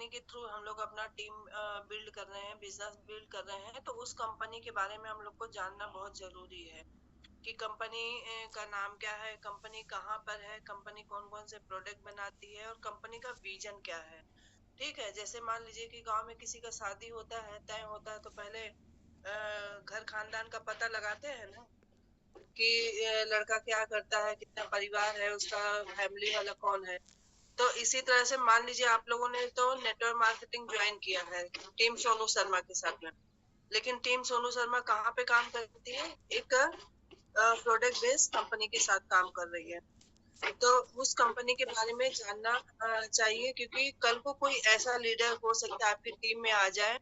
Company के through हम लोग अपना टीम बिल्ड कर रहे हैं, बिजनेस बिल्ड कर रहे हैं, तो उस कंपनी के बारे में हम लोग को जानना बहुत जरूरी है कि कंपनी का नाम क्या है, कंपनी कहाँ पर है, कंपनी कौन कौन से प्रोडक्ट बनाती है और कंपनी का विजन क्या है। ठीक है, जैसे मान लीजिए कि गांव में किसी का शादी होता है, तय होता है, तो पहले घर खानदान का पता लगाते हैं ना कि लड़का क्या करता है, कितना परिवार है उसका, फैमिली वाला कौन है। तो इसी तरह से मान लीजिए आप लोगों ने तो नेटवर्क मार्केटिंग ज्वाइन किया है टीम सोनू शर्मा के साथ में, लेकिन टीम सोनू शर्मा कहाँ पे काम करती है, एक प्रोडक्ट बेस्ड कंपनी के साथ काम कर रही है। तो उस कंपनी के बारे में जानना चाहिए, क्योंकि कल को कोई ऐसा लीडर हो सकता है आपकी टीम में आ जाए,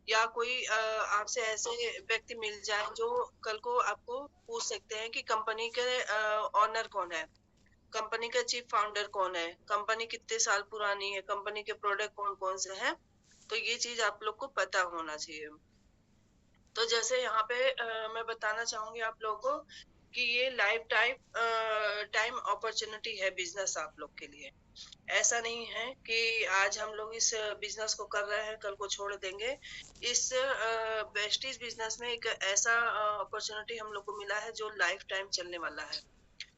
या कोई आपसे ऐसे व्यक्ति मिल जाए जो कल को आपको पूछ सकते हैं कि कंपनी के ऑनर कौन है, कंपनी का चीफ फाउंडर कौन है, कंपनी कितने साल पुरानी है, कंपनी के प्रोडक्ट कौन कौन से हैं। तो ये चीज आप लोग को पता होना चाहिए। तो जैसे यहाँ पे मैं बताना चाहूंगी आप लोगों को कि ये लाइफ टाइम अपॉर्चुनिटी है बिजनेस आप लोग के लिए। ऐसा नहीं है कि आज हम लोग इस बिजनेस को कर रहे हैं, कल को छोड़ देंगे। इस वेस्टीज बिजनेस में एक ऐसा अपॉर्चुनिटी हम लोग को मिला है जो लाइफ टाइम चलने वाला है।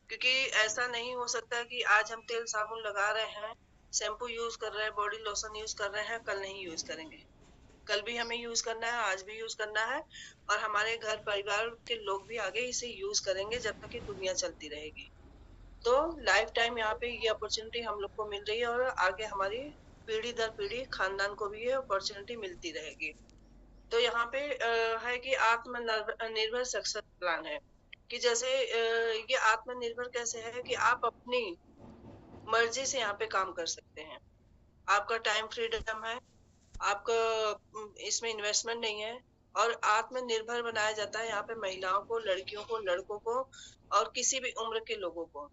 क्योंकि ऐसा नहीं हो सकता कि आज हम तेल साबुन लगा रहे हैं, शैम्पू यूज कर रहे हैं, बॉडी लोशन यूज कर रहे हैं, कल नहीं यूज करेंगे। कल भी हमें यूज करना है, आज भी यूज करना है, और हमारे घर परिवार के लोग भी आगे इसे यूज करेंगे जब तक कि दुनिया चलती रहेगी। तो लाइफ टाइम यहाँ पे ये अपॉर्चुनिटी हम लोग को मिल रही है, और आगे हमारी पीढ़ी दर पीढ़ी खानदान को भी ये अपॉर्चुनिटी मिलती रहेगी। तो यहाँ पे है कि आत्मनिर्भर सक्सेस प्लान है कि जैसे ये आत्मनिर्भर कैसे है कि आप अपनी मर्जी से यहाँ पे काम कर सकते हैं। आपका टाइम फ्रीडम है, आपका इसमें इन्वेस्टमेंट नहीं है, और आत्मनिर्भर बनाया जाता है यहाँ पे महिलाओं को, लड़कियों को, लड़कों को, और किसी भी उम्र के लोगों को।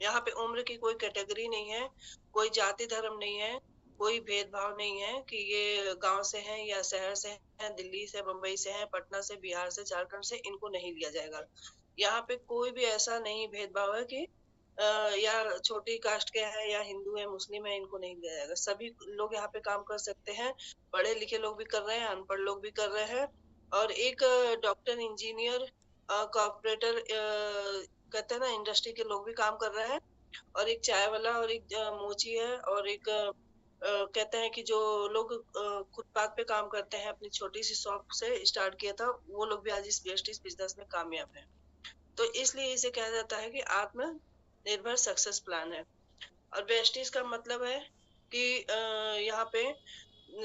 यहाँ पे उम्र की कोई कैटेगरी नहीं है, कोई जाति धर्म नहीं है, कोई भेदभाव नहीं है कि ये गांव से हैं या शहर से हैं, दिल्ली से, मुंबई से हैं, पटना से, बिहार से, झारखंड से, इनको नहीं लिया जाएगा। यहाँ पे कोई भी ऐसा नहीं भेदभाव है कि या छोटी कास्ट के हैं या हिंदू है, मुस्लिम है, इनको नहीं लिया जाएगा। सभी लोग यहाँ पे काम कर सकते हैं, पढ़े लिखे लोग भी कर रहे हैं, अनपढ़ लोग भी कर रहे हैं, और एक डॉक्टर, इंजीनियर, कॉर्पोरेटर, कहते हैं ना, इंडस्ट्री के लोग भी काम कर रहे हैं, और एक चाय वाला, और एक मोची है, और एक कहते हैं कि जो लोग फुटपाथ पे काम करते हैं, अपनी छोटी सी शॉप से स्टार्ट किया था, वो लोग भी आज इस वेस्टिज बिजनेस में कामयाब हैं। तो इसलिए इसे कहा जाता है कि आत्मनिर्भर सक्सेस प्लान है। और वेस्टिज का मतलब है कि यहाँ पे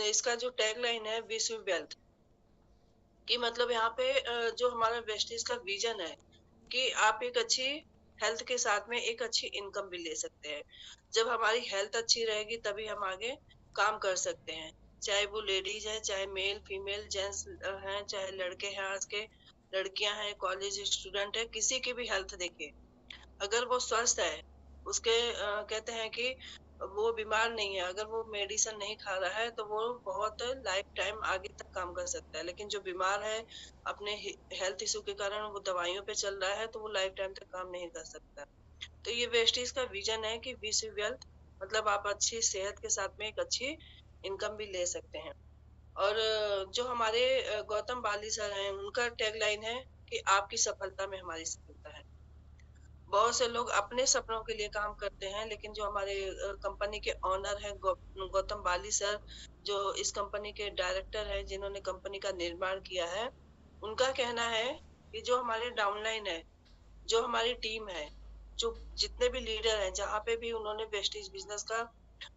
इसका जो टैगलाइन है, विश्व वेल्थ, कि मतलब यहाँ पे जो हमारा वेस्टिज का विजन है कि आप एक अच्छी हेल्थ के साथ में एक अच्छी इनकम भी ले सकते हैं। जब हमारी हेल्थ अच्छी रहेगी तभी हम आगे काम कर सकते हैं, चाहे वो लेडीज है, चाहे मेल फीमेल जेंट्स हैं, चाहे लड़के हैं, आज के लड़कियां हैं, कॉलेज स्टूडेंट है, किसी की भी हेल्थ देखिए, अगर वो स्वस्थ है, उसके कहते हैं कि वो बीमार नहीं है, अगर वो मेडिसिन नहीं खा रहा है, तो वो बहुत लाइफ टाइम आगे तक काम कर सकता है। लेकिन जो बीमार है, अपने हेल्थ इशू के कारण वो दवाइयों पे चल रहा है, तो वो लाइफ टाइम तक काम नहीं कर सकता। तो ये वेस्टीज का विजन है कि विश्व वेल्थ, मतलब आप अच्छी सेहत के साथ में एक अच्छी इनकम भी ले सकते हैं। और जो हमारे गौतम बाली सर हैं, उनका टैगलाइन है कि आपकी सफलता में हमारी सफलता है। बहुत से लोग अपने सपनों के लिए काम करते हैं, लेकिन जो हमारे कंपनी के ऑनर हैं, गौतम बाली सर, जो इस कंपनी के डायरेक्टर हैं, जिन्होंने कंपनी का निर्माण किया है, उनका कहना है कि जो हमारे डाउनलाइन है, जो हमारी टीम है, जो जितने भी लीडर हैं, जहाँ पे भी उन्होंने वेस्टीज बिजनेस का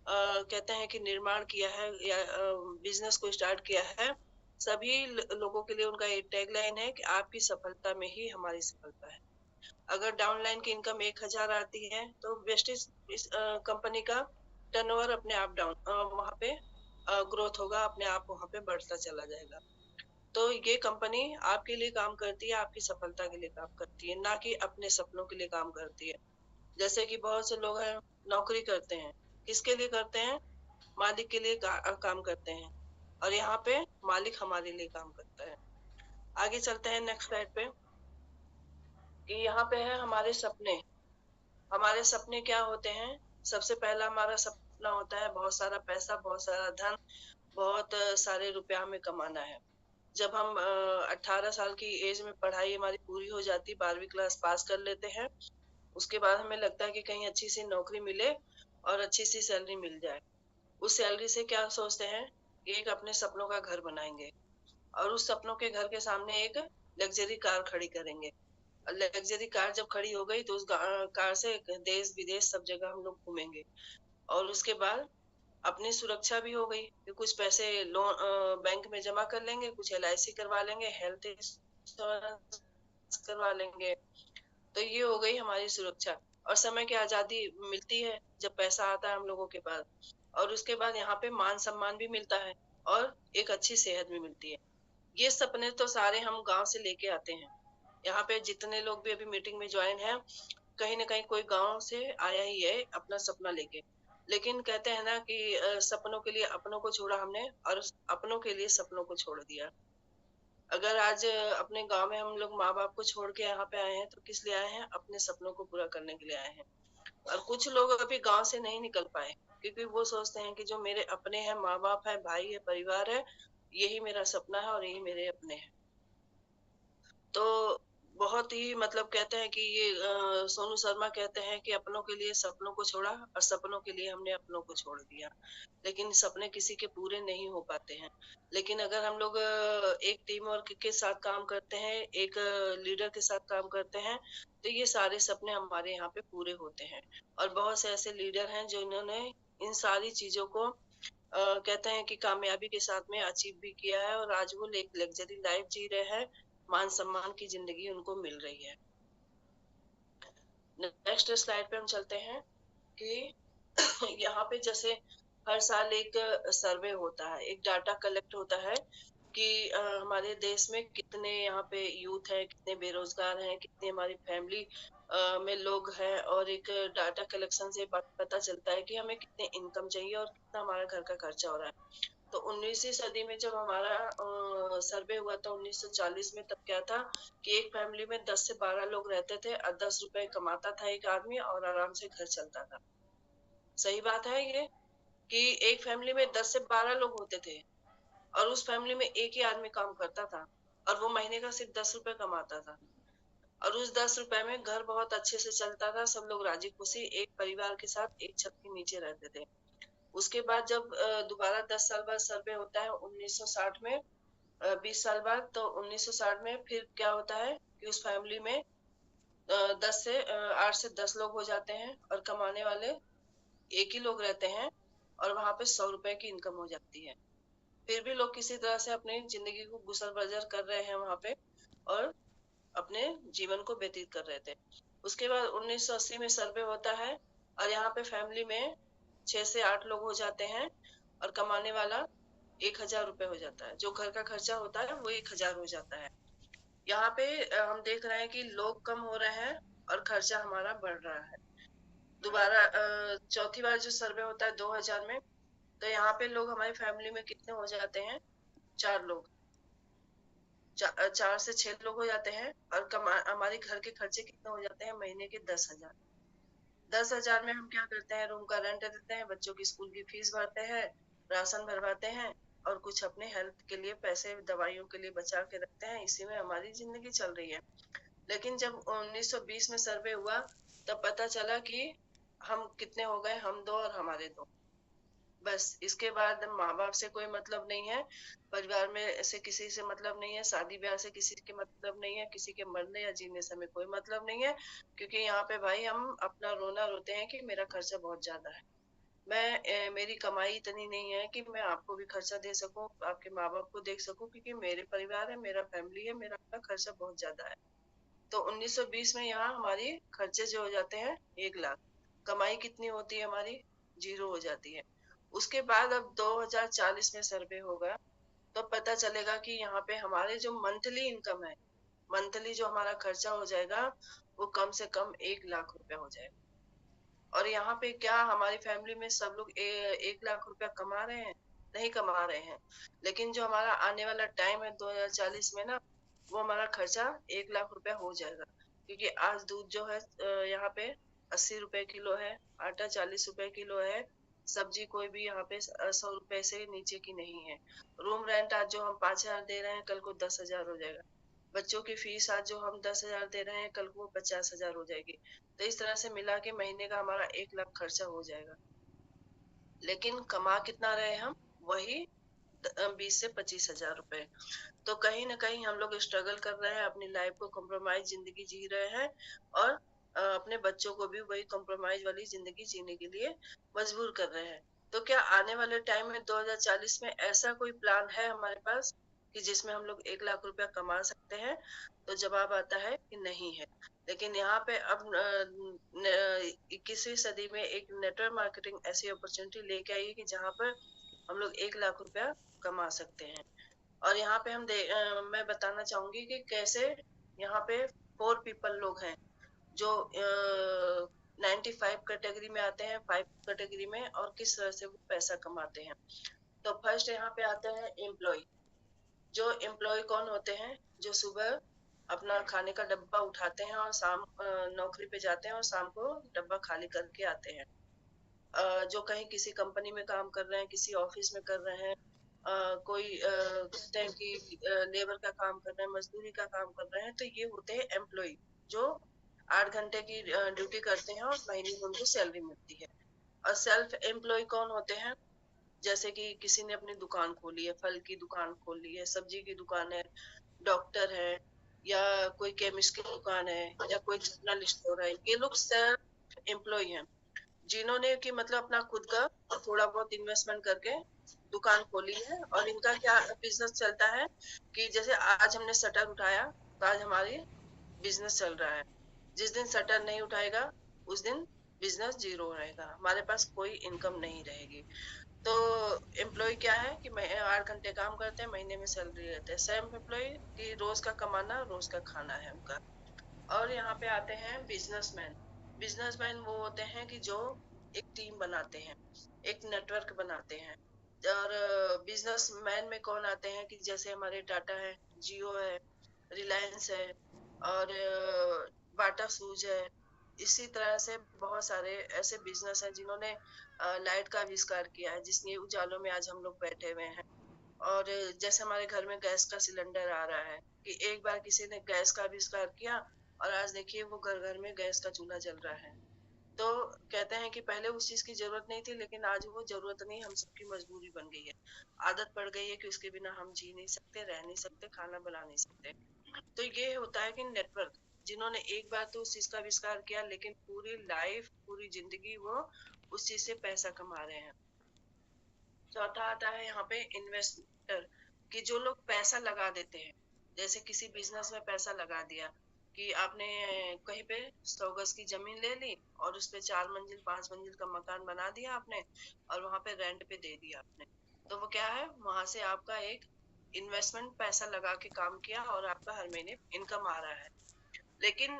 कहते हैं कि निर्माण किया है या बिजनेस को स्टार्ट किया है, सभी लोगों के लिए उनका एक टैगलाइन है कि आपकी सफलता में ही हमारी सफलता है। अगर डाउनलाइन की इनकम 1000 आती है, तो वेस्टेज इस कंपनी का टर्नओवर अपने आप डाउन वहाँ पे ग्रोथ होगा, अपने आप वहाँ पे बढ़ता चला जाएगा। तो ये कंपनी आपके लिए काम करती है, आपकी सफलता के लिए काम करती है, ना कि अपने सपनों के लिए काम करती है। जैसे कि बहुत से लोग हैं, नौकरी करते हैं, किसके लिए करते हैं? मालिक के लिए काम करते हैं, और यहाँ पे मालिक हमारे लिए काम करता है। आगे चलते हैं नेक्स्ट स्लाइड पे, कि यहाँ पे है हमारे सपने। हमारे सपने क्या होते हैं? सबसे पहला हमारा सपना सपना होता है बहुत सारा पैसा, बहुत सारा धन, बहुत सारे रुपया हमें कमाना है। जब हम 18 साल की एज में पढ़ाई हमारी पूरी हो जाती, 12वीं क्लास पास कर लेते हैं, उसके बाद हमें लगता है कि कहीं अच्छी सी नौकरी मिले और अच्छी सी सैलरी मिल जाए। उस सैलरी से क्या सोचते हैं कि एक अपने सपनों का घर बनाएंगे और उस सपनों के घर के सामने एक लग्जरी कार खड़ी करेंगे। लग्जरी कार जब खड़ी हो गई तो उस कार से देश विदेश सब जगह हम लोग घूमेंगे और उसके बाद अपनी सुरक्षा भी हो गई कि कुछ पैसे लोन बैंक में जमा कर लेंगे, कुछ LIC करवा लेंगे, हेल्थ इंश्योरेंस करवा लेंगे। तो ये हो गई हमारी सुरक्षा और समय की आजादी मिलती है जब पैसा आता है हम लोगों के पास। और उसके बाद यहाँ पे मान सम्मान भी मिलता है और एक अच्छी सेहत भी मिलती है। ये सपने तो सारे हम गांव से लेके आते हैं। यहाँ पे जितने लोग भी अभी मीटिंग में ज्वाइन हैं, कहीं ना कहीं कोई गांव से आया ही है अपना सपना लेके। लेकिन कहते हैं ना कि सपनों के लिए अपनों को छोड़ा हमने और अपनों के लिए सपनों को छोड़ दिया। अगर आज अपने गांव में हम लोग माँ बाप को छोड़ के यहाँ पे आए हैं तो किस लिए आए हैं? अपने सपनों को पूरा करने के लिए आए हैं। और कुछ लोग अभी गांव से नहीं निकल पाए क्योंकि वो सोचते हैं कि जो मेरे अपने हैं, माँ बाप है, भाई है, परिवार है, यही मेरा सपना है और यही मेरे अपने हैं। तो बहुत ही मतलब कहते हैं कि ये सोनू शर्मा कहते हैं कि अपनों के लिए सपनों को छोड़ा और सपनों के लिए हमने अपनों को छोड़ दिया। लेकिन सपने किसी के पूरे नहीं हो पाते हैं। लेकिन अगर हम लोग एक टीम वर्क के साथ काम करते हैं, एक लीडर के साथ काम करते हैं, तो ये सारे सपने हमारे यहाँ पे पूरे होते हैं। और बहुत से ऐसे लीडर हैं जो इन्होंने इन सारी चीजों को कहते हैं कि कामयाबी के साथ में अचीव भी किया है और आज वो एक लग्जरी लाइफ जी रहे हैं, मान सम्मान की जिंदगी उनको मिल रही है। नेक्स्ट स्लाइड पे हम चलते हैं कि यहाँ पे जैसे हर साल एक सर्वे होता है, एक डाटा कलेक्ट होता है कि हमारे देश में कितने यहाँ पे यूथ है, कितने बेरोजगार हैं, कितनी हमारी फैमिली में लोग हैं और एक डाटा कलेक्शन से पता चलता है कि हमें कितने इनकम चाहिए और कितना हमारा घर का खर्चा हो रहा है। तो 19वीं सदी में जब हमारा सर्वे हुआ था 1940 में, तब क्या था कि एक फैमिली में 10 से 12 लोग रहते थे और 10 रुपए कमाता था एक आदमी और आराम से घर चलता था। सही बात है ये कि एक फैमिली में 10 से 12 लोग होते थे और उस फैमिली में एक ही आदमी काम करता था और वो महीने का सिर्फ 10 रुपए कमाता था और उस 10 रुपए में घर बहुत अच्छे से चलता था। सब लोग राजी खुशी एक परिवार के साथ एक छत के नीचे रहते थे। उसके बाद जब दोबारा 10 साल बाद सर्वे होता है 1960 में, 20 साल बाद, तो 1960 में फिर क्या होता है कि उस फैमिली में 8 से 10 लोग हो जाते हैं और कमाने वाले एक ही लोग रहते हैं और वहां पे 100 रुपए की इनकम हो जाती है। फिर भी लोग किसी तरह से अपनी जिंदगी को गुजर बसर कर रहे हैं वहां पे और अपने जीवन को व्यतीत कर रहे थे। उसके बाद 1980 में सर्वे होता है और यहाँ पे फैमिली में 6 से 8 लोग हो जाते हैं और कमाने वाला 1000 रुपए हो जाता है। जो घर का खर्चा होता है वो 1000 हो जाता है। यहाँ पे हम देख रहे हैं कि लोग कम हो रहे हैं और खर्चा हमारा बढ़ रहा है। दोबारा चौथी बार जो सर्वे होता है 2000 में, तो यहाँ पे लोग हमारी फैमिली में कितने हो जाते हैं? 4 लोग, 4 से 6 लोग हो जाते हैं और हमारे घर के खर्चे कितने हो जाते हैं? महीने के 10,000। 10,000 में हम क्या करते हैं? रूम का रेंट देते हैं, बच्चों की स्कूल की फीस भरते हैं, राशन भरवाते हैं और कुछ अपने हेल्थ के लिए पैसे दवाइयों के लिए बचा के रखते हैं। इसी में हमारी जिंदगी चल रही है। लेकिन जब 1920 में सर्वे हुआ तब पता चला कि हम कितने हो गए? हम दो और हमारे दो। बस इसके बाद माँ बाप से कोई मतलब नहीं है, परिवार में से किसी से मतलब नहीं है, शादी ब्याह से किसी के मतलब नहीं है, किसी के मरने या जीने से हमें कोई मतलब नहीं है। क्योंकि यहाँ पे भाई हम अपना रोना रोते हैं कि मेरा खर्चा बहुत ज्यादा है। मेरी कमाई इतनी नहीं है कि मैं आपको भी खर्चा दे सकूं, आपके माँ बाप को देख सकूं, क्योंकि मेरे परिवार है, मेरा फैमिली है, मेरा अपना खर्चा बहुत ज्यादा है। तो 1920 में यहाँ हमारी खर्चे जो हो जाते हैं 1 लाख, कमाई कितनी होती है हमारी? 0 हो जाती है। उसके बाद अब 2040 में सर्वे होगा तो पता चलेगा कि यहाँ पे हमारे जो मंथली इनकम है, मंथली जो हमारा खर्चा हो जाएगा वो कम से कम 1 लाख रुपया हो जाएगा। और यहाँ पे क्या हमारी फैमिली में सब लोग 1 लाख रुपया कमा रहे हैं? नहीं कमा रहे हैं। लेकिन जो हमारा आने वाला टाइम है 2040 में ना, वो हमारा खर्चा 1 लाख रुपया हो जाएगा। क्योंकि आज दूध जो है यहाँ पे 80 रुपए किलो है, आटा 40 रुपए किलो है, सब्जी कोई भी यहाँ पे 100 रुपए से नीचे की नहीं है। रूम रेंट आज जो हम 5,000 दे रहे हैं, कल को 10,000 हो जाएगा। बच्चों की फीस आज जो हम 10,000 दे रहे हैं, कल को 50,000 हो जाएगी। तो इस तरह से मिला के महीने का हमारा 1 लाख खर्चा हो जाएगा। लेकिन कमा कितना रहे हम? वही 20 से 25,000 रुपए। तो कहीं ना कहीं हम लोग स्ट्रगल कर रहे हैं, अपनी लाइफ को कॉम्प्रोमाइज जिंदगी जी रहे हैं, और अपने बच्चों को भी वही कॉम्प्रोमाइज वाली जिंदगी जीने के लिए मजबूर कर रहे हैं। तो क्या आने वाले टाइम में 2040 में ऐसा कोई प्लान है हमारे पास कि जिसमें हम लोग 1 लाख रुपया कमा सकते हैं? तो जवाब आता है कि नहीं है। लेकिन यहाँ पे अब 21वीं सदी में एक नेटवर्क मार्केटिंग ऐसी अपॉर्चुनिटी लेके आई है कि जहाँ पर हम लोग 1 लाख रुपया कमा सकते हैं। और यहाँ पे मैं बताना चाहूंगी कि कैसे यहाँ पे 4 पीपल लोग हैं जो 95 कैटेगरी में आते हैं, 5 कैटेगरी में, और किस तरह से वो पैसा कमाते हैं। तो फर्स्ट यहाँ पे आते हैं एम्प्लॉय। जो एम्प्लॉय कौन होते हैं? जो सुबह अपना खाने का डब्बा उठाते हैं और शाम नौकरी पे जाते हैं और शाम को डब्बा खाली करके आते हैं। जो कहीं किसी कंपनी में काम कर रहे हैं, किसी ऑफिस में कर रहे हैं, कोई कहते हैं कि लेबर का काम कर रहे हैं, मजदूरी का काम कर रहे हैं, तो ये होते हैं एम्प्लॉय, जो 8 घंटे की ड्यूटी करते हैं और महीने में उनको सैलरी मिलती है। और सेल्फ एम्प्लॉय कौन होते हैं? जैसे कि किसी ने अपनी दुकान खोली है, फल की दुकान खोल ली है, सब्जी की दुकान है, डॉक्टर है, या कोई केमिस्ट की दुकान है, या कोई जनरल स्टोर है। ये लोग सेल्फ एम्प्लॉय हैं, जिन्होंने कि मतलब अपना खुद का थोड़ा बहुत इन्वेस्टमेंट करके दुकान खोली है। और इनका क्या बिजनेस चलता है कि जैसे आज हमने शटर उठाया तो आज हमारी बिजनेस चल रहा है। जिस दिन शटर नहीं उठाएगा उस दिन बिजनेस जीरो रहेगा, हमारे पास कोई इनकम नहीं रहेगी। तो एम्प्लॉय क्या है कि 8 घंटे काम करते हैं, महीने में सैलरी रहते हैं। सेल्फ एम्प्लॉय की रोज का कमाना, रोज का खाना है उनका। और यहाँ पे आते हैं बिजनेसमैन। बिजनेसमैन वो होते हैं कि जो एक टीम बनाते हैं, एक नेटवर्क बनाते हैं। और बिजनेसमैन में कौन आते हैं कि जैसे हमारे टाटा है, जियो है, रिलायंस है, और बाटा शूज है। इसी तरह से बहुत सारे ऐसे बिजनेस हैं जिन्होंने लाइट का आविष्कार किया है, जिसके उजालों में आज हम लोग बैठे हुए हैं। और जैसे हमारे घर में गैस का सिलेंडर आ रहा है कि एक बार किसी ने गैस का आविष्कार किया और आज देखिए वो घर घर में गैस का चूल्हा जल रहा है। तो कहते हैं कि पहले उस चीज की जरूरत नहीं थी, लेकिन आज वो जरूरत नहीं, हम सबकी मजबूरी बन गई है। आदत पड़ गई है कि उसके बिना हम जी नहीं सकते, रह नहीं सकते, खाना बना नहीं सकते। तो ये होता है कि नेटवर्क, जिन्होंने एक बार तो उस चीज का आविष्कार किया, लेकिन पूरी लाइफ, पूरी जिंदगी वो उस चीज से पैसा कमा रहे हैं। चौथा आता है यहाँ पे इन्वेस्टर, कि जो लोग पैसा लगा देते हैं। जैसे किसी बिजनेस में पैसा लगा दिया कि आपने कहीं पे 100 गज की जमीन ले ली और उस पे 4 मंजिल 5 मंजिल का मकान बना दिया आपने, और वहां पे रेंट पे दे दिया आपने। तो वो क्या है, वहां से आपका एक इन्वेस्टमेंट पैसा लगा के काम किया और आपका हर महीने इनकम आ रहा है। लेकिन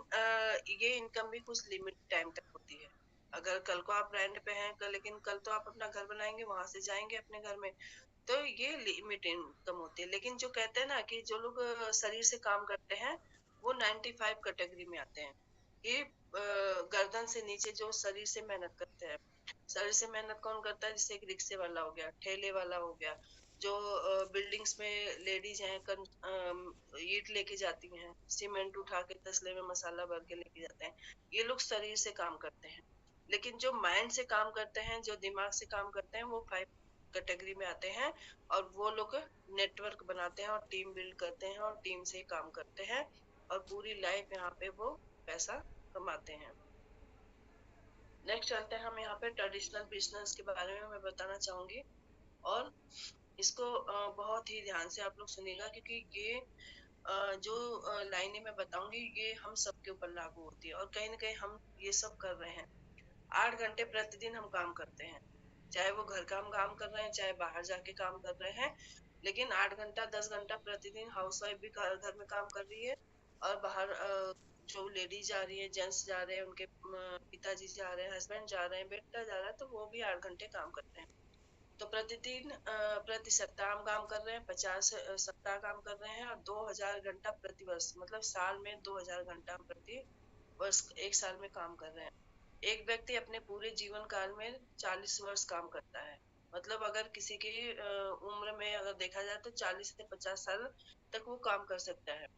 ये इनकम भी कुछ लिमिट टाइम तक होती है। अगर कल को आप रेंट पे हैं लेकिन कल तो आप अपना घर बनाएंगे, वहां से जाएंगे अपने घर में, तो ये लिमिट इनकम होती है। लेकिन जो कहते हैं ना कि जो लोग शरीर से काम करते हैं, वो 95 कैटेगरी में आते हैं। कि गर्दन से नीचे जो शरीर से मेहनत करते हैं। शरीर से मेहनत कौन करता है? जैसे एक रिक्शे वाला हो गया, ठेले वाला हो गया, जो बिल्डिंग्स में लेडीज हैं, ईंट लेके जाती हैं, सीमेंट उठा के तसले में मसाला भर के लेके जाते हैं। ये लोग शरीर से काम करते हैं। लेकिन जो माइंड से काम करते हैं, जो दिमाग से काम करते हैं, वो 5 कैटेगरी में आते हैं। और वो लोग नेटवर्क बनाते हैं और टीम बिल्ड करते हैं और टीम से काम करते हैं, और पूरी लाइफ यहाँ पे वो पैसा कमाते हैं। नेक्स्ट चलते हैं हम यहाँ पे ट्रेडिशनल बिजनेस के बारे में मैं बताना चाहूंगी। और इसको बहुत ही ध्यान से आप लोग सुनिएगा, क्योंकि ये जो लाइनें मैं बताऊंगी ये हम सबके ऊपर लागू होती है, और कहीं ना कहीं हम ये सब कर रहे हैं। 8 घंटे प्रतिदिन हम काम करते हैं, चाहे वो घर का हम काम कर रहे हैं, चाहे बाहर जाके काम कर रहे हैं। लेकिन 8 घंटा 10 घंटा प्रतिदिन हाउस वाइफ भी घर घर में काम कर रही है, और बाहर जो लेडीज जा रही है, जेंट्स जा रहे हैं, उनके पिताजी जा रहे हैं, हस्बैंड जा रहे हैं, बेटा जा रहा है, तो वो भी 8 घंटे काम करते हैं। तो प्रतिदिन प्रति सप्ताह हम काम कर रहे हैं, 50 सप्ताह काम कर रहे हैं, और 2,000 घंटा प्रति वर्ष, मतलब साल में 2,000 घंटा हम प्रति वर्ष एक साल में काम कर रहे हैं। एक व्यक्ति अपने पूरे जीवन काल में 40 वर्ष काम करता है। मतलब अगर किसी की उम्र में अगर देखा जाए तो 40 से 50 साल तक वो काम कर सकता है।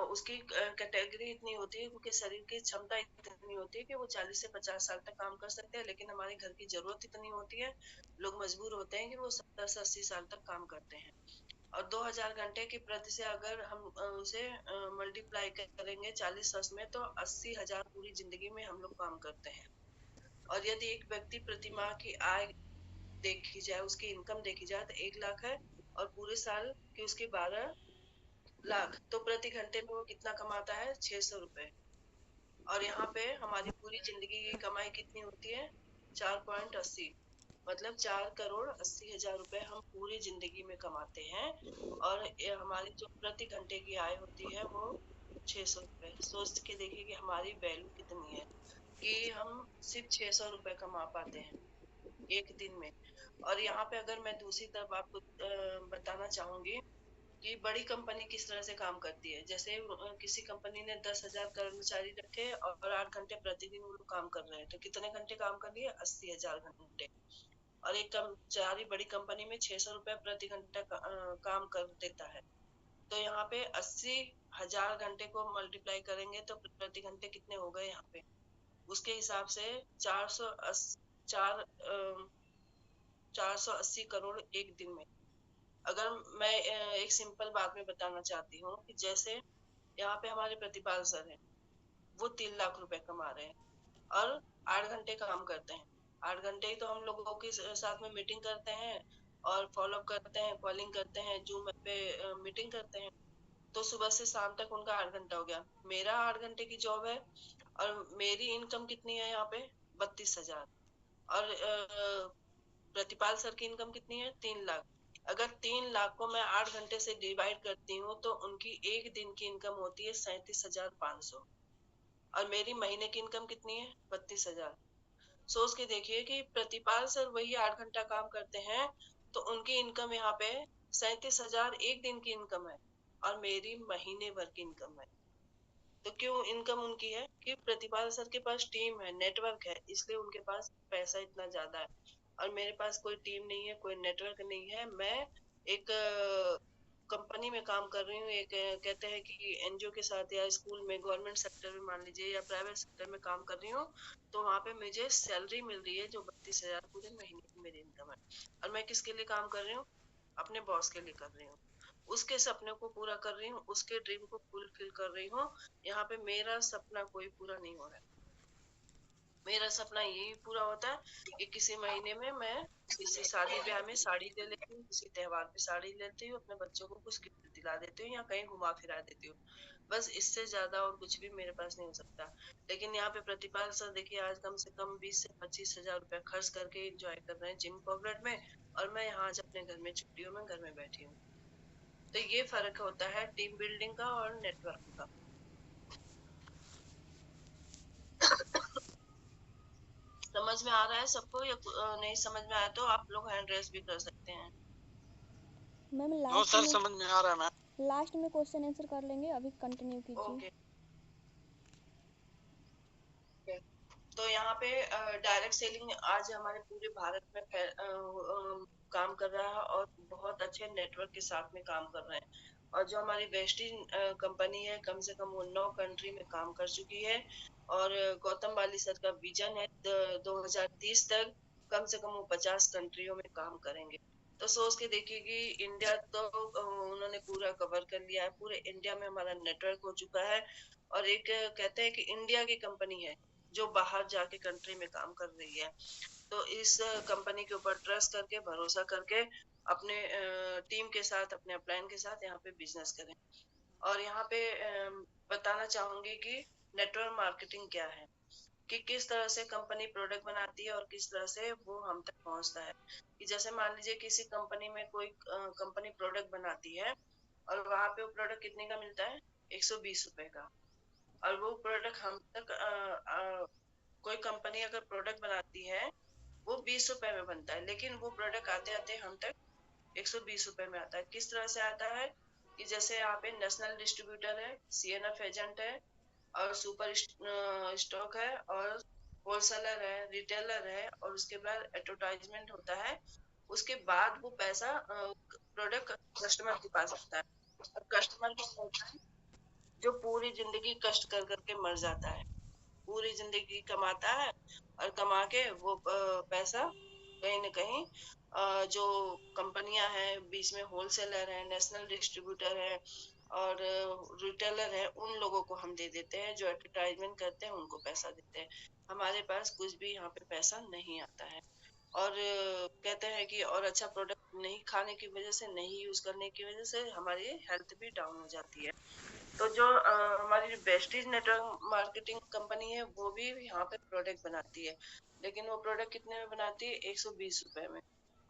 उसकी कैटेगरी इतनी होती है क्योंकि शरीर की क्षमता इतनी होती है कि वो 40 से 50 साल तक काम कर सकते हैं, लेकिन हमारे घर की जरूरत इतनी होती है, लोग मजबूर होते हैं कि वो 70 से 80 साल तक काम करते हैं। और 2000 घंटे की प्रति से अगर हम उसे मल्टीप्लाई करेंगे 40 वर्ष में, तो 80,000 पूरी जिंदगी में हम लोग काम करते हैं। और यदि एक व्यक्ति प्रति माह की आय देखी जाए, उसकी इनकम देखी जाए तो 1 लाख है, और पूरे साल की उसकी 12 लाख, तो प्रति घंटे में वो कितना कमाता है? 600 रुपए। और यहाँ पे हमारी पूरी जिंदगी की कमाई कितनी होती है? 4.80, मतलब 4,80,00,000 रुपए हम पूरी जिंदगी में कमाते हैं। और ये हमारी जो प्रति घंटे की आय होती है वो 600 रुपए। सोच के देखिए कि हमारी वैल्यू कितनी है, कि हम सिर्फ 600 रुपए कमा पाते हैं एक दिन में। और यहाँ पे अगर मैं दूसरी तरफ आपको बताना चाहूंगी कि बड़ी कंपनी किस तरह से काम करती है। जैसे किसी कंपनी ने 10,000 कर्मचारी रखे और 8 घंटे प्रतिदिन वो लोग काम कर रहे हैं, तो कितने घंटे काम कर लिए? 80,000 घंटे। और एक कर्मचारी बड़ी कंपनी में 600 रुपए प्रति घंटा काम कर देता है। तो यहाँ पे 80,000 घंटे को मल्टीप्लाई करेंगे तो प्रति घंटे कितने हो गए यहाँ पे? उसके हिसाब से 480 करोड़ एक दिन में। अगर मैं एक सिंपल बात में बताना चाहती हूँ कि जैसे यहाँ पे हमारे प्रतिपाल सर हैं, वो 3 लाख रुपए कमा रहे हैं और 8 घंटे काम करते हैं। 8 घंटे ही तो हम लोगों के साथ में मीटिंग करते हैं और फॉलोअप करते हैं, कॉलिंग करते हैं, जूम पे मीटिंग करते हैं। तो सुबह से शाम तक उनका 8 घंटा हो गया, मेरा 8 घंटे की जॉब है। और मेरी इनकम कितनी है यहाँ पे? 32,000। और प्रतिपाल सर की इनकम कितनी है? 3 लाख। अगर 3 लाख को मैं 8 घंटे से डिवाइड करती हूँ तो उनकी एक दिन की इनकम होती है 37,500। और मेरी महीने की इनकम कितनी है? 32,000। सोच के देखिए कि प्रतिपाल सर वही 8 घंटा काम करते हैं, तो उनकी इनकम यहाँ पे 37,000 एक दिन की इनकम है, और मेरी महीने भर की इनकम है। तो क्यों इनकम उनकी है? कि प्रतिपाल सर के पास टीम है, नेटवर्क है, इसलिए उनके पास पैसा इतना ज्यादा है। और मेरे पास कोई टीम नहीं है, कोई नेटवर्क नहीं है। मैं एक कंपनी में काम कर रही हूँ, एक कहते हैं कि एनजीओ के साथ, या स्कूल में, गवर्नमेंट सेक्टर में मान लीजिए, या प्राइवेट सेक्टर में काम कर रही हूँ। तो वहां पे मुझे सैलरी मिल रही है जो 32,000 पूरे महीने की मेरी इनकम है। और मैं किसके लिए काम कर रही हूँ? अपने बॉस के लिए कर रही हूँ, उसके सपने को पूरा कर रही हूँ, उसके ड्रीम को फुलफिल कर रही हूँ। यहाँ पे मेरा सपना कोई पूरा नहीं हो रहा है। मेरा सपना यही पूरा होता है कि किसी महीने में मैं किसी शादी ब्याह में साड़ी ले लेती हूँ, किसी त्योहार पे साड़ी लेती हूँ, अपने बच्चों को कुछ गिफ्ट दिला देती हूँ, या कहीं घुमा फिरा देती हूँ। बस इससे ज्यादा और कुछ भी मेरे पास नहीं हो सकता। लेकिन यहाँ पे प्रतिपाल सर देखिए, आज कम से कम 20 से 25 हजार रुपया खर्च करके एंजॉय कर रहे हैं जिम कॉर्पोरेट में, और मैं यहाँ आज अपने घर में छुट्टियों में घर में बैठी हूँ। तो ये फर्क होता है टीम बिल्डिंग का और नेटवर्क का। समझ में आ रहा है सबको, या नहीं समझ में आया तो आप लोग हैंड रेस भी कर सकते हैं। मैम नो लास्ट सर, में समझ में आ रहा है मैम। लास्ट में क्वेश्चन आंसर कर लेंगे, अभी कंटिन्यू कीजिए। ओके। तो यहाँ पे डायरेक्ट सेलिंग आज हमारे पूरे भारत में काम कर रहा है, और बहुत अच्छे नेटवर्क के साथ में काम कर रहे हैं। और जो हमारी वेस्टिन कंपनी है, कम से कम वो 9 कंट्री में काम कर चुकी है। और गौतम बाली सर का विजन है 2030 तक कम से कम वो 50 कंट्रियों में काम करेंगे। तो सोच के देखिए कि इंडिया तो उन्होंने पूरा कवर कर लिया है, पूरे इंडिया में हमारा नेटवर्क हो चुका है। और एक कहते हैं कि इंडिया की कंपनी है जो बाहर जाके कंट्री में काम कर रही है। तो इस कंपनी के ऊपर ट्रस्ट करके, भरोसा करके, अपने टीम के साथ, अपने अपलाइन के साथ यहाँ पे बिजनेस करें। और यहाँ पे बताना चाहूंगी कि नेटवर्क मार्केटिंग क्या है, कि किस तरह से कंपनी प्रोडक्ट बनाती है और किस तरह से वो हम तक पहुंचता है। कि जैसे मान लीजिए किसी कंपनी में कोई कंपनी प्रोडक्ट बनाती है, और वहां पे वो प्रोडक्ट कितने का मिलता है? 120 रुपए का। और वो प्रोडक्ट हम तक कोई कंपनी अगर प्रोडक्ट बनाती है, वो 20 रुपए में बनता है, लेकिन वो प्रोडक्ट आते आते हम तक 120 रुपए में आता है। किस तरह से आता है? कि जैसे यहाँ पे नेशनल डिस्ट्रीब्यूटर है, सीएनएफ एजेंट है, और सुपर स्टॉक है और होलसेलर है, रिटेलर है, और उसके बाद एडवर्टाइजमेंट होता है। उसके बाद वो पैसा प्रोडक्ट कस्टमर के पास आता है। और कस्टमर क्या होता है, जो पूरी जिंदगी कष्ट कर करके मर जाता है, पूरी जिंदगी कमाता है, और कमा के वो पैसा कहीं न कहीं जो कंपनियां हैं, बीच में होलसेलर है, नेशनल डिस्ट्रीब्यूटर है और रिटेलर है, उन लोगों को हम दे देते हैं, जो एडवर्टाइजमेंट करते हैं उनको पैसा देते हैं। हमारे पास कुछ भी यहाँ पे पैसा नहीं आता है। और कहते हैं कि और अच्छा प्रोडक्ट नहीं खाने की वजह से, नहीं यूज करने की वजह से हमारी हेल्थ भी डाउन हो जाती है। तो जो हमारी वेस्टीज नेटवर्क मार्केटिंग कंपनी है, वो भी यहाँ पे प्रोडक्ट बनाती है, लेकिन वो प्रोडक्ट कितने में बनाती है, 120 रुपए में।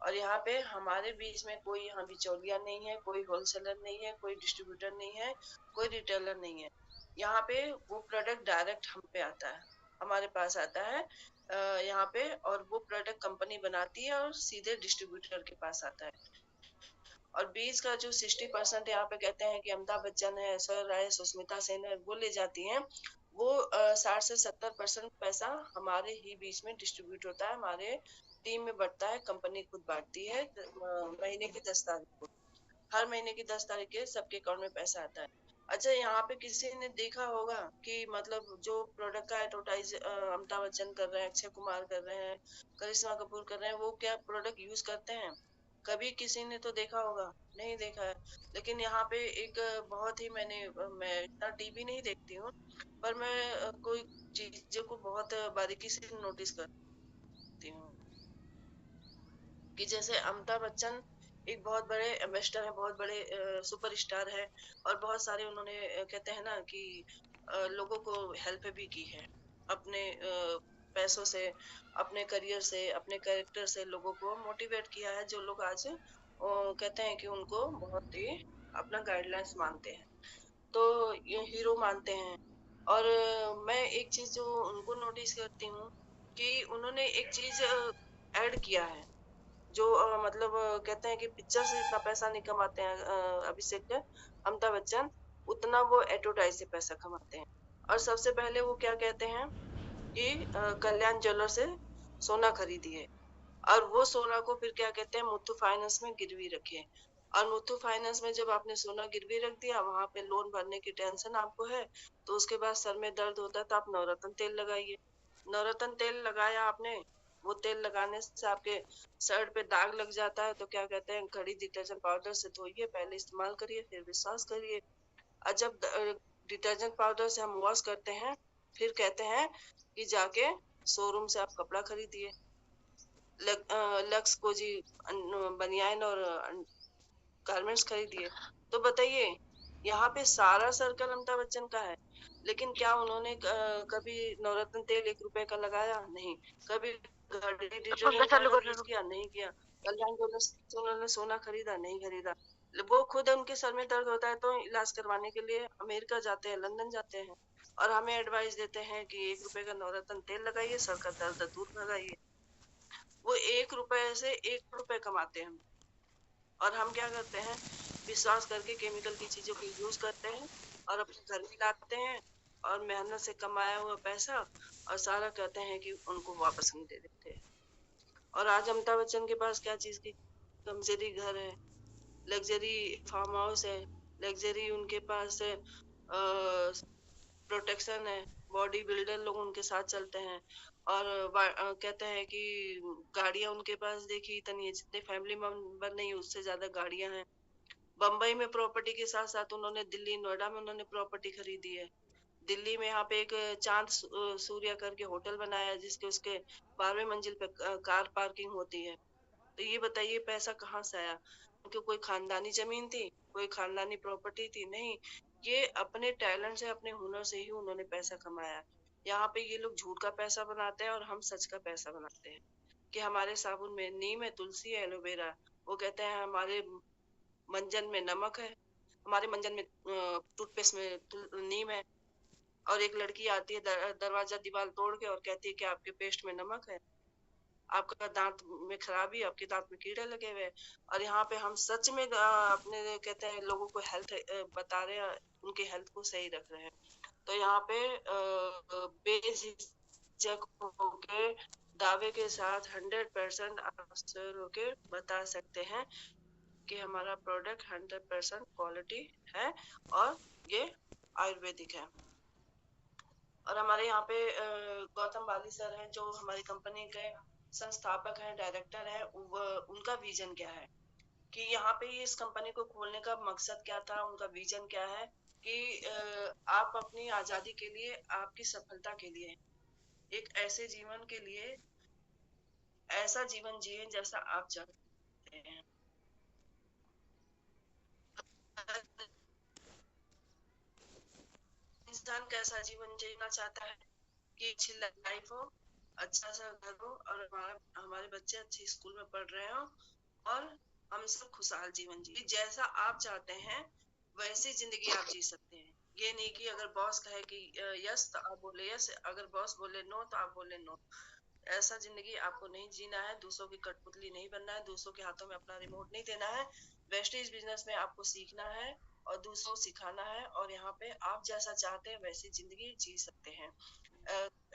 और यहाँ पे हमारे बीच में कोई यहाँ बिचौलिया नहीं है, कोई होलसेलर नहीं है, कोई डिस्ट्रीब्यूटर नहीं है, कोई रिटेलर नहीं है। यहाँ पे वो प्रोडक्ट डायरेक्ट हम पे आता है, हमारे पास आता है यहाँ पे, और वो प्रोडक्ट कंपनी बनाती है और सीधे डिस्ट्रीब्यूटर के पास आता है। और बीच का जो 60% यहाँ पे कहते हैं कि अमिताभ बच्चन है, ऐश्वर्या राय, सुष्मिता सेन है, वो ले जाती हैं, वो 60 से 70% पैसा हमारे ही बीच में डिस्ट्रीब्यूट होता है, हमारे टीम में बढ़ता है, कंपनी खुद बांटती है महीने की 10 तारीख को। हर महीने की 10 तारीख के सबके अकाउंट में पैसा आता है। अच्छा, यहाँ पे किसी ने देखा होगा कि मतलब जो प्रोडक्ट का एडवर्टाइज अमिताभ बच्चन कर रहे हैं, अक्षय कुमार कर रहे हैं, करिश्मा कपूर कर रहे हैं, वो क्या प्रोडक्ट यूज करते हैं? कभी किसी ने तो देखा होगा? नहीं देखा है। लेकिन यहाँ पे एक बहुत ही मैं इतना टीवी नहीं देखती हूँ, पर मैं कोई चीजों को बहुत बारीकी से नोटिस करती हूँ, कि जैसे अमिताभ बच्चन एक बहुत बड़े एम्बेसडर है, बहुत बड़े सुपर स्टार है, और बहुत सारे उन्होंने कहते हैं ना कि लोगों को हेल्प भी की है अपने पैसों से, अपने करियर से, अपने कैरेक्टर से लोगों को मोटिवेट किया है, जो लोग आज कहते हैं कि उनको बहुत ही अपना गाइडलाइंस मानते हैं, तो ये हीरो मानते हैं। और मैं एक चीज जो उनको नोटिस करती हूँ, कि उन्होंने एक चीज ऐड किया है, जो मतलब कहते हैं कि पिक्चर से जितना पैसा नहीं कमाते हैं अभिषेक अमिताभ बच्चन, उतना वो एडवर्टाइज से पैसा कमाते हैं। और सबसे पहले वो क्या कहते हैं कि कल्याण ज्वेलर से सोना खरीदिए, और वो सोना को फिर क्या कहते हैं, मुथ्थू फाइनेंस में गिरवी रखिए। और मुथ्थू फाइनेंस में जब आपने सोना गिरवी रख दिया, वहां पे लोन भरने की टेंशन आपको है, तो उसके बाद सर में दर्द होता है, तो आप नवरत्न तेल लगाइए। नवरत्न तेल लगाया आपने, वो तेल लगाने से आपके शर्ट पे दाग लग जाता है, तो क्या कहते हैं, घड़ी डिटर्जेंट पाउडर से धोइए, पहले इस्तेमाल करिए, फिर विश्वास करिए। और जब डिटर्जेंट पाउडर से हम वॉश करते हैं, फिर कहते हैं कि जाके शोरूम से आप कपड़ा खरीदिए, लक्स कोजी बनियान और गारमेंट्स खरीदिए। तो बताइए, यहाँ पे सारा सर्कल अमिताभ बच्चन का है, लेकिन क्या उन्होंने कभी नवरत्न तेल 1 रुपए का लगाया? नहीं। कभी घड़ी डिटर्जेंट पाउडर यूज किया? नहीं किया। कल्याण ज्वेलर्स से उन्होंने सोना खरीदा? नहीं खरीदा। वो खुद उनके सर में दर्द होता है तो इलाज करवाने के लिए अमेरिका जाते हैं, लंदन जाते हैं, और हमें एडवाइस देते हैं कि 1 रुपए का नवरत्न तेल लगाइए, सर का दर्द दूर भगाइए। वो 1 रुपए से 1 रुपए कमाते हैं, और हम क्या करते हैं, विश्वास करके केमिकल की चीजों को यूज करते हैं, और अपने घर में लाते हैं, और मेहनत से कमाया हुआ पैसा और सारा कहते हैं कि उनको वापस नहीं दे देते। और आज अमिताभ बच्चन के पास क्या चीज की लग्जरी घर है, लग्जरी फार्म हाउस है, लग्जरी उनके पास प्रोटेक्शन है, बॉडी बिल्डर लोग उनके साथ चलते हैं, और कहते हैं कि गाड़ियां उनके पास देखी इतनी है, जितने फैमिली मेंबर नहीं उससे ज्यादा गाड़ियां हैं। बम्बई में प्रॉपर्टी के साथ साथ उन्होंने दिल्ली नोएडा में उन्होंने प्रॉपर्टी खरीदी है। दिल्ली में यहाँ पे एक चांद सूर्या करके होटल बनाया है, जिसके उसके 12वें मंजिल पे कार पार्किंग होती है। तो ये बताइए पैसा कहाँ से आया? उनकी कोई खानदानी जमीन थी, कोई खानदानी प्रॉपर्टी थी? नहीं, ये अपने टैलेंट से, अपने हुनर से ही उन्होंने पैसा कमाया। यहाँ पे ये लोग झूठ का पैसा बनाते हैं और हम सच का पैसा बनाते हैं, कि हमारे साबुन में नीम है, तुलसी है, एलोवेरा। वो कहते हैं हमारे मंजन में नमक है, हमारे मंजन में टूथपेस्ट में नीम है, और एक लड़की आती है दरवाजा दीवार तोड़ के और कहती है कि आपके पेस्ट में नमक है, आपका दांत में खराबी, आपके दांत में कीड़े लगे हुए हैं। और यहाँ पे हम सच में अपने कहते हैं लोगों को हेल्थ बता रहे हैं, उनके हेल्थ को सही रख रहे हैं। तो यहाँ पे बेझिझक होके दावे के साथ 100% आप सर होके बता सकते हैं कि हमारा प्रोडक्ट 100% क्वालिटी है और ये आयुर्वेदिक है। और हमारे यहाँ पे गौतम बाली सर हैं जो हमारी कंपनी के संस्थापक हैं, डायरेक्टर हैं। उनका विजन क्या है कि यहाँ पे इस कंपनी को खोलने का मकसद क्या था, उनका विजन क्या है कि आप अपनी आजादी के लिए, आपकी सफलता के लिए, एक ऐसे जीवन के लिए, ऐसा जीवन जिए जैसा आप चाहते हैं। इंसान कैसा जीवन जीना चाहता है कि अच्छी लाइफ हो, अच्छा सा घर हो और हमारे बच्चे अच्छे स्कूल में पढ़ रहे हो और हम सब खुशहाल जीवन जी जैसा आप चाहते हैं वैसी जिंदगी आप जी सकते हैं। ये नहीं कि अगर बॉस कहे कि यस तो आप बोले यस, अगर बॉस बोले नो तो आप बोले नो। ऐसा जिंदगी आपको नहीं जीना है, दूसरों की कठपुतली नहीं बनना है, दूसरों के हाथों में अपना रिमोट नहीं देना है। वेस्टेज बिजनेस में आपको सीखना है और दूसरों को सिखाना है और यहाँ पे आप जैसा चाहते हैं वैसी जिंदगी जी सकते हैं।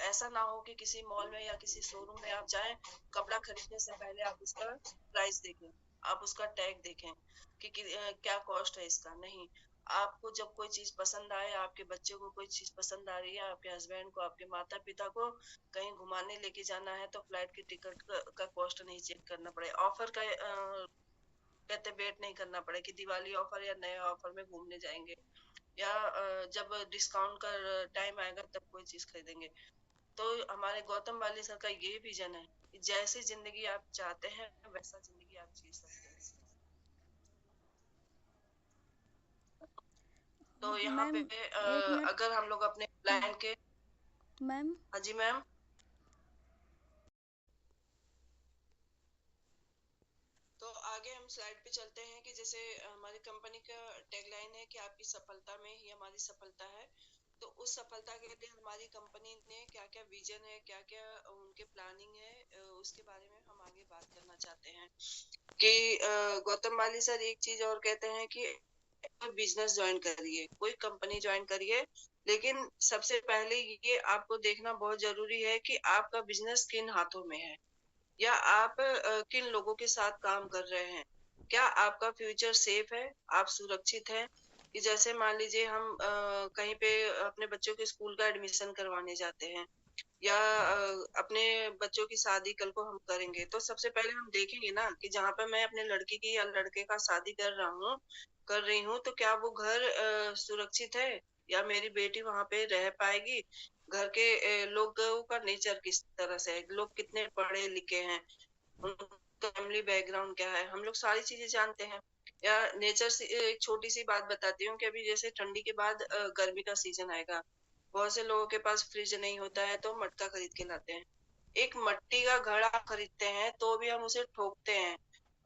ऐसा ना हो कि किसी मॉल में या किसी शोरूम में आप जाएं, कपड़ा खरीदने से पहले आप उसका प्राइस देखें, आप उसका टैग देखें कि क्या कॉस्ट है इसका। नहीं, आपको जब कोई चीज पसंद आए, आपके बच्चे को कोई चीज पसंद आ रही है, आपके हस्बैंड को, आपके माता पिता को कहीं घुमाने लेके जाना है तो फ्लाइट की टिकट का कॉस्ट नहीं चेक करना पड़े, ऑफर का कहते वेट नहीं करना पड़े कि दिवाली ऑफर या नए ऑफर में घूमने जाएंगे या जब डिस्काउंट का टाइम आएगा तब कोई चीज खरीदेंगे। तो हमारे गौतम वाली सर का ये विजन है कि जैसी जिंदगी आप चाहते हैं वैसा जिंदगी आप जी सकते हैं। तो यहाँ मैम पे एक मिनट। अगर हम लोग अपने प्लान के। मैम हाँ जी मैम। तो आगे हम स्लाइड पे चलते हैं कि जैसे हमारी कंपनी का टैगलाइन है कि आपकी सफलता में ही हमारी सफलता है। तो उस सफलता के लिए हमारी कंपनी ने क्या क्या विजन है, क्या क्या उनके प्लानिंग है, उसके बारे में हम आगे बात करना चाहते हैं कि गौतम माली सर एक चीज और कहते हैं कि कोई बिजनेस ज्वाइन करिए, कोई कंपनी ज्वाइन करिए, लेकिन सबसे पहले ये आपको देखना बहुत जरूरी है कि आपका बिजनेस किन हाथों में है या आप किन लोगों के साथ काम कर रहे हैं। क्या आपका फ्यूचर सेफ है, आप सुरक्षित हैं? कि जैसे मान लीजिए हम कहीं पे अपने बच्चों के स्कूल का एडमिशन करवाने जाते हैं या अपने बच्चों की शादी कल को हम करेंगे, तो सबसे पहले हम देखेंगे ना कि जहाँ पे मैं अपने लड़की की या लड़के का शादी कर रही हूँ, तो क्या वो घर सुरक्षित है या मेरी बेटी वहां पे रह पाएगी। घर के लोगों का नेचर किस तरह से है, लोग कितने पढ़े लिखे हैं, उनका फैमिली बैकग्राउंड क्या है, हम लोग सारी चीजें जानते हैं। या नेचर से एक छोटी सी बात बताती हूँ कि अभी जैसे ठंडी के बाद गर्मी का सीजन आएगा, बहुत से लोगों के पास फ्रिज नहीं होता है तो मटका खरीद के लाते हैं। एक मट्टी का घड़ा खरीदते हैं तो भी हम उसे ठोकते हैं,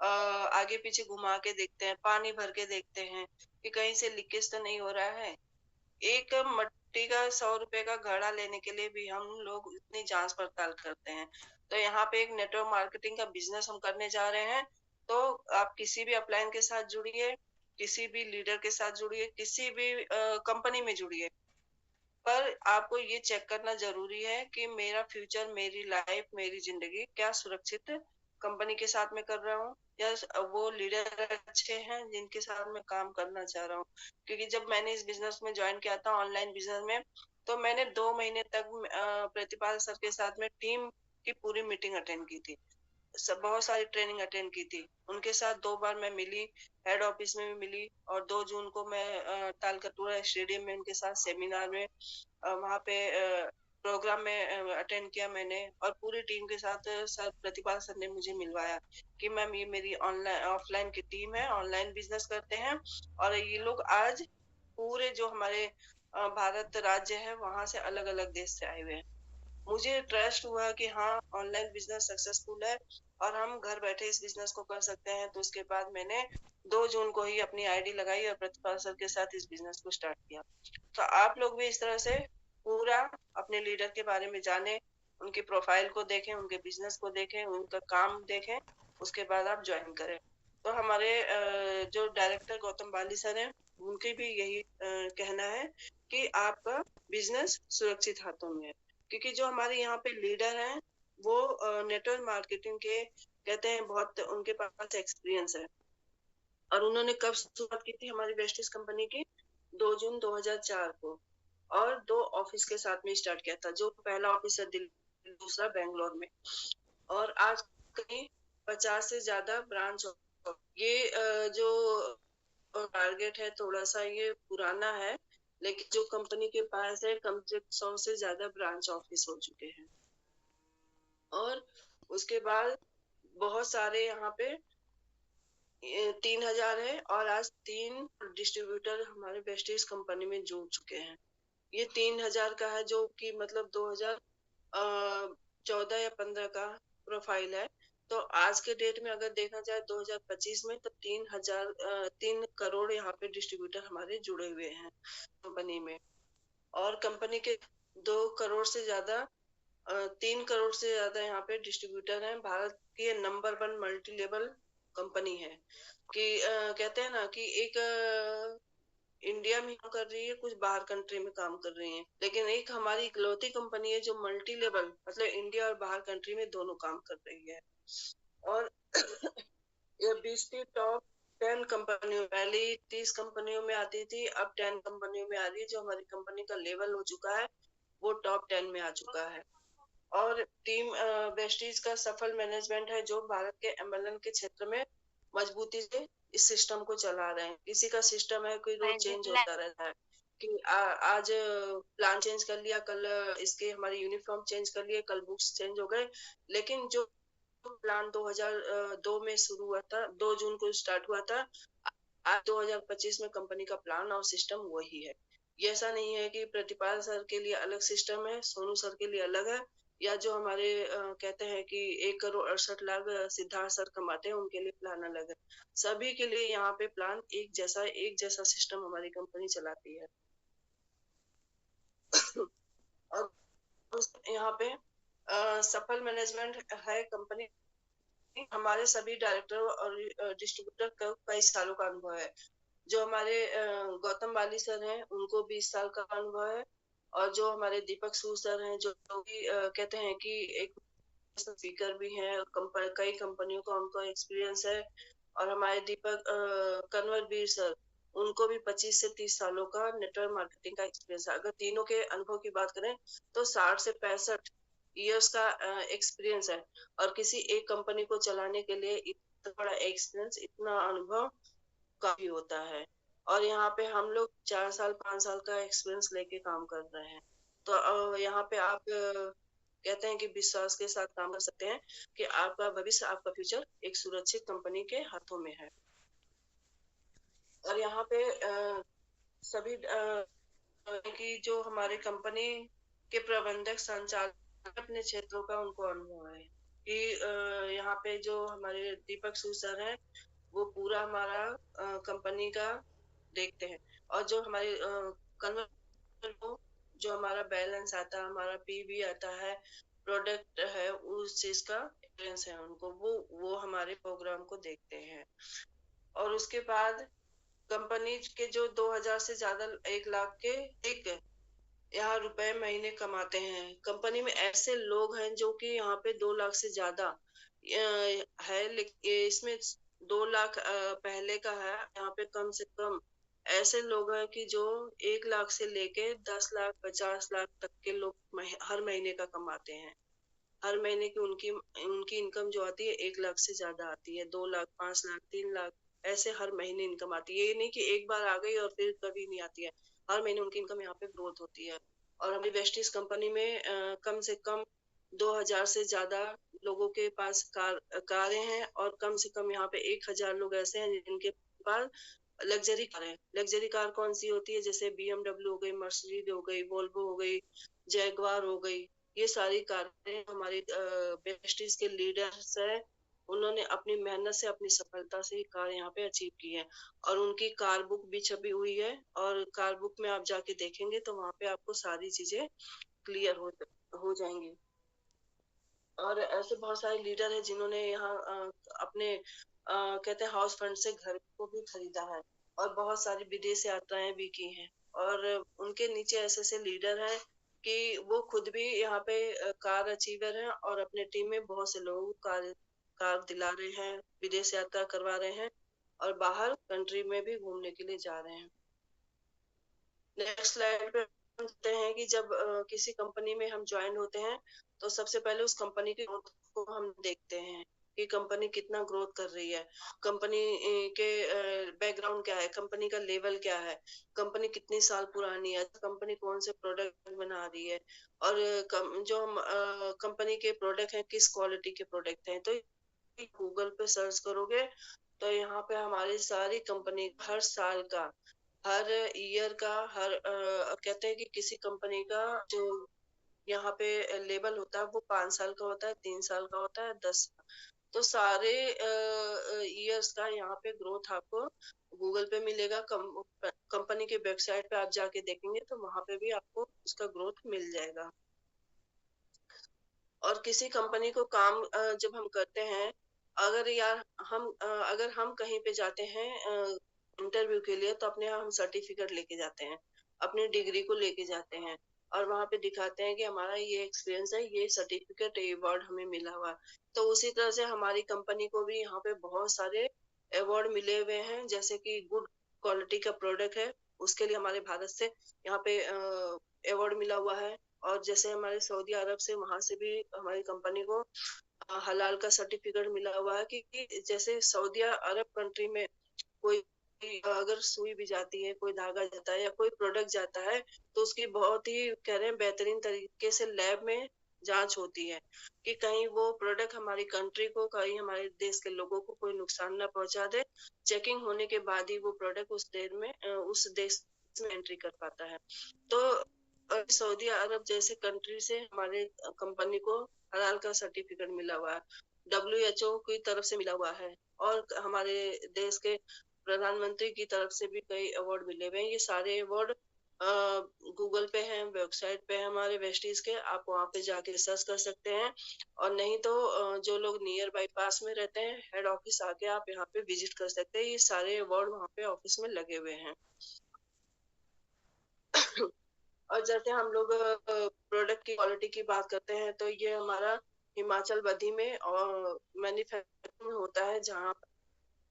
आगे पीछे घुमा के देखते हैं, पानी भर के देखते हैं कि कहीं से लीकेज तो नहीं हो रहा है। एक मट्टी का 100 रुपए का घड़ा लेने के लिए भी हम लोग इतनी जांच पड़ताल करते हैं। तो यहाँ पे एक नेटवर्क मार्केटिंग का बिजनेस हम करने जा रहे हैं। तो आप किसी भी अपलाइन के साथ जुड़िए, किसी भी लीडर के साथ जुड़िए, किसी भी कंपनी में जुड़िए, पर आपको ये चेक करना जरूरी है कि मेरा फ्यूचर, मेरी लाइफ, मेरी जिंदगी क्या सुरक्षित कंपनी के साथ में कर रहा हूँ या वो लीडर अच्छे हैं जिनके साथ मैं काम करना चाह रहा हूँ। क्योंकि जब मैंने इस बिजनेस में ज्वाइन किया था ऑनलाइन बिजनेस में, तो मैंने 2 महीने तक प्रतिपाल सर के साथ में टीम की पूरी मीटिंग अटेंड की थी, सब बहुत सारी ट्रेनिंग अटेंड की थी उनके साथ। 2 बार मैं मिली, हेड ऑफिस में भी मिली, और 2 जून को मैं तालकटोरा स्टेडियम में उनके साथ सेमिनार में वहाँ पे प्रोग्राम में अटेंड किया मैंने। और पूरी टीम के साथ सर प्रतिभा सर ने मुझे मिलवाया कि मैम ये मेरी ऑनलाइन ऑफलाइन की टीम है, ऑनलाइन बिजनेस करते हैं और ये लोग आज पूरे जो हमारे भारत राज्य है वहां से अलग अलग देश से आए हुए हैं। मुझे ट्रस्ट हुआ कि हाँ, ऑनलाइन बिजनेस सक्सेसफुल है और हम घर बैठे इस बिजनेस को कर सकते हैं। तो उसके बाद मैंने 2 जून को ही अपनी आईडी लगाई और प्रतिभा सर के साथ इस बिजनेस को स्टार्ट किया। तो आप लोग भी इस तरह से पूरा अपने लीडर के बारे में जाने, उनकी प्रोफाइल को देखें, उनके बिजनेस को देखें, उनका काम देखें, उसके बाद आप ज्वाइन करें। तो हमारे जो डायरेक्टर गौतम बाली सर हैं, उनके भी यही कहना है कि आपका बिजनेस सुरक्षित हाथों में है, क्योंकि जो हमारे यहाँ पे लीडर हैं वो नेटवर्क मार्केटिंग के कहते हैं, बहुत उनके पास एक्सपीरियंस है। और उन्होंने कब शुरुआत की थी हमारी वेस्टिज कंपनी की? 2 जून 2004 को, और 2 ऑफिस के साथ में स्टार्ट किया था। जो पहला ऑफिस है दिल्ली, दूसरा बेंगलोर में, और आज कहीं 50 से ज्यादा ब्रांच। ये जो टारगेट है थोड़ा सा ये पुराना है, लेकिन जो कंपनी के पास है कम से 100 से ज्यादा ब्रांच ऑफिस हो चुके हैं। और उसके बाद बहुत सारे यहाँ पे 3000 है, और आज 3 डिस्ट्रीब्यूटर हमारे वेस्टेज कंपनी में जुड़ चुके हैं। ये 3000 का है, जो कि मतलब 2014 या 15 का प्रोफाइल है। तो आज के डेट में अगर देखा जाए 2025 में, तो 3 करोड़ यहाँ पे डिस्ट्रीब्यूटर हमारे जुड़े हुए हैं कंपनी में। और कंपनी के 2 करोड़ से ज्यादा 3 करोड़ से ज्यादा यहाँ पे डिस्ट्रीब्यूटर हैं। भारत की नंबर 1 मल्टी लेवल कंपनी है, कि कहते हैं ना कि एक इंडिया में काम कर रही है, कुछ बाहर कंट्री में काम कर रही है, लेकिन एक हमारी इकलौती कंपनी है जो मल्टी लेवल मतलब इंडिया और बाहर कंट्री में दोनों काम कर रही है। और ये 20 की टॉप 10 कंपनियों, पहले 30 कंपनियों में आती थी, अब 10 कंपनियों में आ रही है। जो हमारी कंपनी का लेवल हो चुका है वो टॉप 10 में आ चुका है। और टीम वेस्टीज का सफल मैनेजमेंट है, जो भारत के एमएलएन के क्षेत्र में मजबूती से इस सिस्टम को चला रहे हैं। किसी का सिस्टम है, कोई रोज चेंज होता रहता है, कि आज प्लान चेंज कर लिया, कल इसके हमारी यूनिफॉर्म चेंज कर लिए, कल बुक्स चेंज हो गए, लेकिन जो प्लान 2002 में शुरू हुआ था, 2 जून को स्टार्ट हुआ था, आज 2025 में कंपनी का प्लान और सिस्टम वही है। ये ऐसा नहीं है कि प्रतिपाल सर के लिए अलग सिस्टम है, सोनू सर के लिए अलग है, या जो हमारे कहते हैं कि 1,68,00,000 सिद्धार्थ सर कमाते हैं उनके लिए प्लान अलग है। सभी के लिए यहाँ पे प्लान एक जैसा सिस्टम हमारी कंपनी चलाती है। और यहाँ पे सफल मैनेजमेंट है कंपनी। हमारे सभी डायरेक्टर और डिस्ट्रीब्यूटर का कई सालों का अनुभव है। जो हमारे गौतम बाली सर हैं उनको 20 साल का अनुभव है, और जो हमारे दीपक सूद सर हैं, जो भी कहते हैं कि एक स्पीकर भी हैं, कई कंपनियों का उनको एक्सपीरियंस है। और हमारे दीपक कन्वर वीर सर, उनको भी 25 से 30 सालों का नेटवर्क मार्केटिंग का एक्सपीरियंस है। अगर तीनों के अनुभव की बात करें तो 60 से 65 ईयर्स का एक्सपीरियंस है। और किसी एक कंपनी को चलाने के लिए इतना बड़ा एक्सपीरियंस, इतना अनुभव काफी होता है। और यहाँ पे हम लोग 4 साल 5 साल का एक्सपीरियंस लेके काम कर रहे हैं। तो यहाँ पे आप कहते हैं कि विश्वास के साथ काम कर सकते हैं कि आपका भविष्य, आपका फ्यूचर एक सुरक्षित कंपनी के हाथों में है। और यहाँ पे सभी कि जो हमारे कंपनी के प्रबंधक संचालक अपने क्षेत्रों का उनको अनुभव है, कि यहाँ पे जो हमारे दीपक सूद सर हैं वो पूरा हमारा कंपनी का देखते हैं। और जो हमारे कन्वर्टर को जो हमारा बैलेंस आता है, हमारा पीवी आता है, प्रोडक्ट है, उस चीज का एक्सपीरियंस है उनको, वो हमारे प्रोग्राम को देखते हैं। और उसके बाद कंपनी के जो 2000 से ज्यादा 1 लाख के एक यहाँ रुपए महीने कमाते हैं। कंपनी में ऐसे लोग हैं जो कि यहाँ पे 2 लाख से ज्यादा है, लेकिन इसमें 2 लाख पहले का है। यहाँ पे कम से कम ऐसे लोग हैं कि जो 1 लाख से लेके 10 लाख 50 लाख तक के लोग हर महीने का कमाते हैं। हर महीने की उनकी उनकी इनकम जो आती है 1 लाख से ज्यादा आती है, 2 लाख 5 लाख 3 लाख ऐसे हर महीने इनकम आती है। ये नहीं कि एक बार आ गई और फिर कभी नहीं आती है, हर महीने उनकी इनकम यहाँ पे ग्रोथ होती है। और हमारी वेस्टिज कंपनी में कम से कम 2000 से ज्यादा लोगों के पास कारें हैं, और कम से कम यहाँ पे 1000 लोग ऐसे हैं जिनके पास लग्जरी कार है। लग्जरी कार कौन सी होती है? जैसे BMW हो गई, मर्सिडीज हो गई, वोल्वो हो गई, जैगवार हो गई। ये सारी कारें हमारे वेस्टिज के लीडर्स है, उन्होंने अपनी मेहनत से, अपनी सफलता से ये कार यहाँ पे अचीव की है। और उनकी कार बुक भी छपी हुई है, और कार बुक में आप जाके देखेंगे तो वहां पे आपको सारी चीजें क्लियर हो जाएंगी। और ऐसे बहुत सारे लीडर हैं जिन्होंने यहाँ अपने कहते हैं हाउस फंड से घर को भी खरीदा है और बहुत सारी विदेश यात्राएं भी की हैं। और उनके नीचे ऐसे लीडर हैं कि वो खुद भी यहाँ पे कार अचीवर हैं और अपने टीम में बहुत से लोगों को कार कार दिला रहे हैं, विदेश यात्रा करवा रहे हैं और बाहर कंट्री में भी घूमने के लिए जा रहे हैं। नेक्स्ट स्लाइड पे हम देखते हैं कि जब किसी कंपनी में हम ज्वाइन होते हैं तो सबसे पहले उस कंपनी की ग्रोथ को हम देखते हैं कि कंपनी कितना ग्रोथ कर रही है, कंपनी के बैकग्राउंड क्या है, कंपनी का लेवल क्या है, कंपनी कितनी साल पुरानी है, कंपनी कौन से प्रोडक्ट बना रही है और जो हम कंपनी के प्रोडक्ट हैं किस क्वालिटी के प्रोडक्ट हैं। तो गूगल पे सर्च करोगे तो यहाँ पे हमारी सारी कंपनी हर साल का, हर ईयर का, हर कहते हैं कि किसी कंपनी का जो यहाँ पे लेवल होता है वो 5 साल का होता है, 3 साल का होता है, 10। तो सारे ईयर्स का यहाँ पे ग्रोथ आपको गूगल पे मिलेगा। कंपनी के वेबसाइट पे आप जाके देखेंगे तो वहां पे भी आपको उसका ग्रोथ मिल जाएगा। और किसी कंपनी को काम जब हम करते हैं, अगर हम कहीं पे जाते हैं इंटरव्यू के लिए तो अपने यहाँ हम सर्टिफिकेट लेके जाते हैं, अपनी डिग्री को लेके जाते हैं और वहां पे दिखाते हैं कि हमारा ये एक्सपीरियंस है, ये सर्टिफिकेट, ये अवार्ड हमें मिला हुआ। तो उसी तरह से हमारी कंपनी को भी यहाँ पे बहुत सारे अवार्ड मिले हुए हैं, जैसे कि गुड क्वालिटी का प्रोडक्ट है उसके लिए हमारे भारत से यहाँ पे अवार्ड मिला हुआ है। और जैसे हमारे सऊदी अरब से, वहां से भी हमारी कंपनी को हलाल का सर्टिफिकेट मिला हुआ है कि जैसे सऊदी अरब कंट्री में कोई अगर सुई भी जाती है, कोई धागा जाता है या कोई प्रोडक्ट जाता है तो उसकी बहुत ही कह रहे हैं बेहतरीन तरीके से लैब में जांच होती है कि कहीं वो प्रोडक्ट हमारी कंट्री को, कहीं हमारे देश के लोगों को कोई नुकसान ना पहुंचा दे। चेकिंग होने के बाद ही वो प्रोडक्ट उस देश में एंट्री कर पाता है। तो सऊदी अरब जैसे कंट्री से हमारे कंपनी को हलाल का सर्टिफिकेट मिला हुआ है, WHO की तरफ से मिला हुआ है और हमारे देश के प्रधानमंत्री की तरफ से भी कई अवार्ड मिले हुए हैं। ये सारे अवार्ड गूगल पे हैं, वेबसाइट पे है हमारे वेस्टीज के, आप वहां पे जाके सर्च कर सकते हैं। और नहीं तो जो लोग नियर बाई पास में रहते हैं, हेड ऑफिस आके आप यहाँ पे विजिट कर सकते हैं। ये सारे अवार्ड वहाँ पे ऑफिस में लगे हुए हैं। और जैसे हम लोग प्रोडक्ट की क्वालिटी की बात करते हैं तो ये हमारा हिमाचल बद्दी में और मैन्युफैक्चरिंग होता है, जहाँ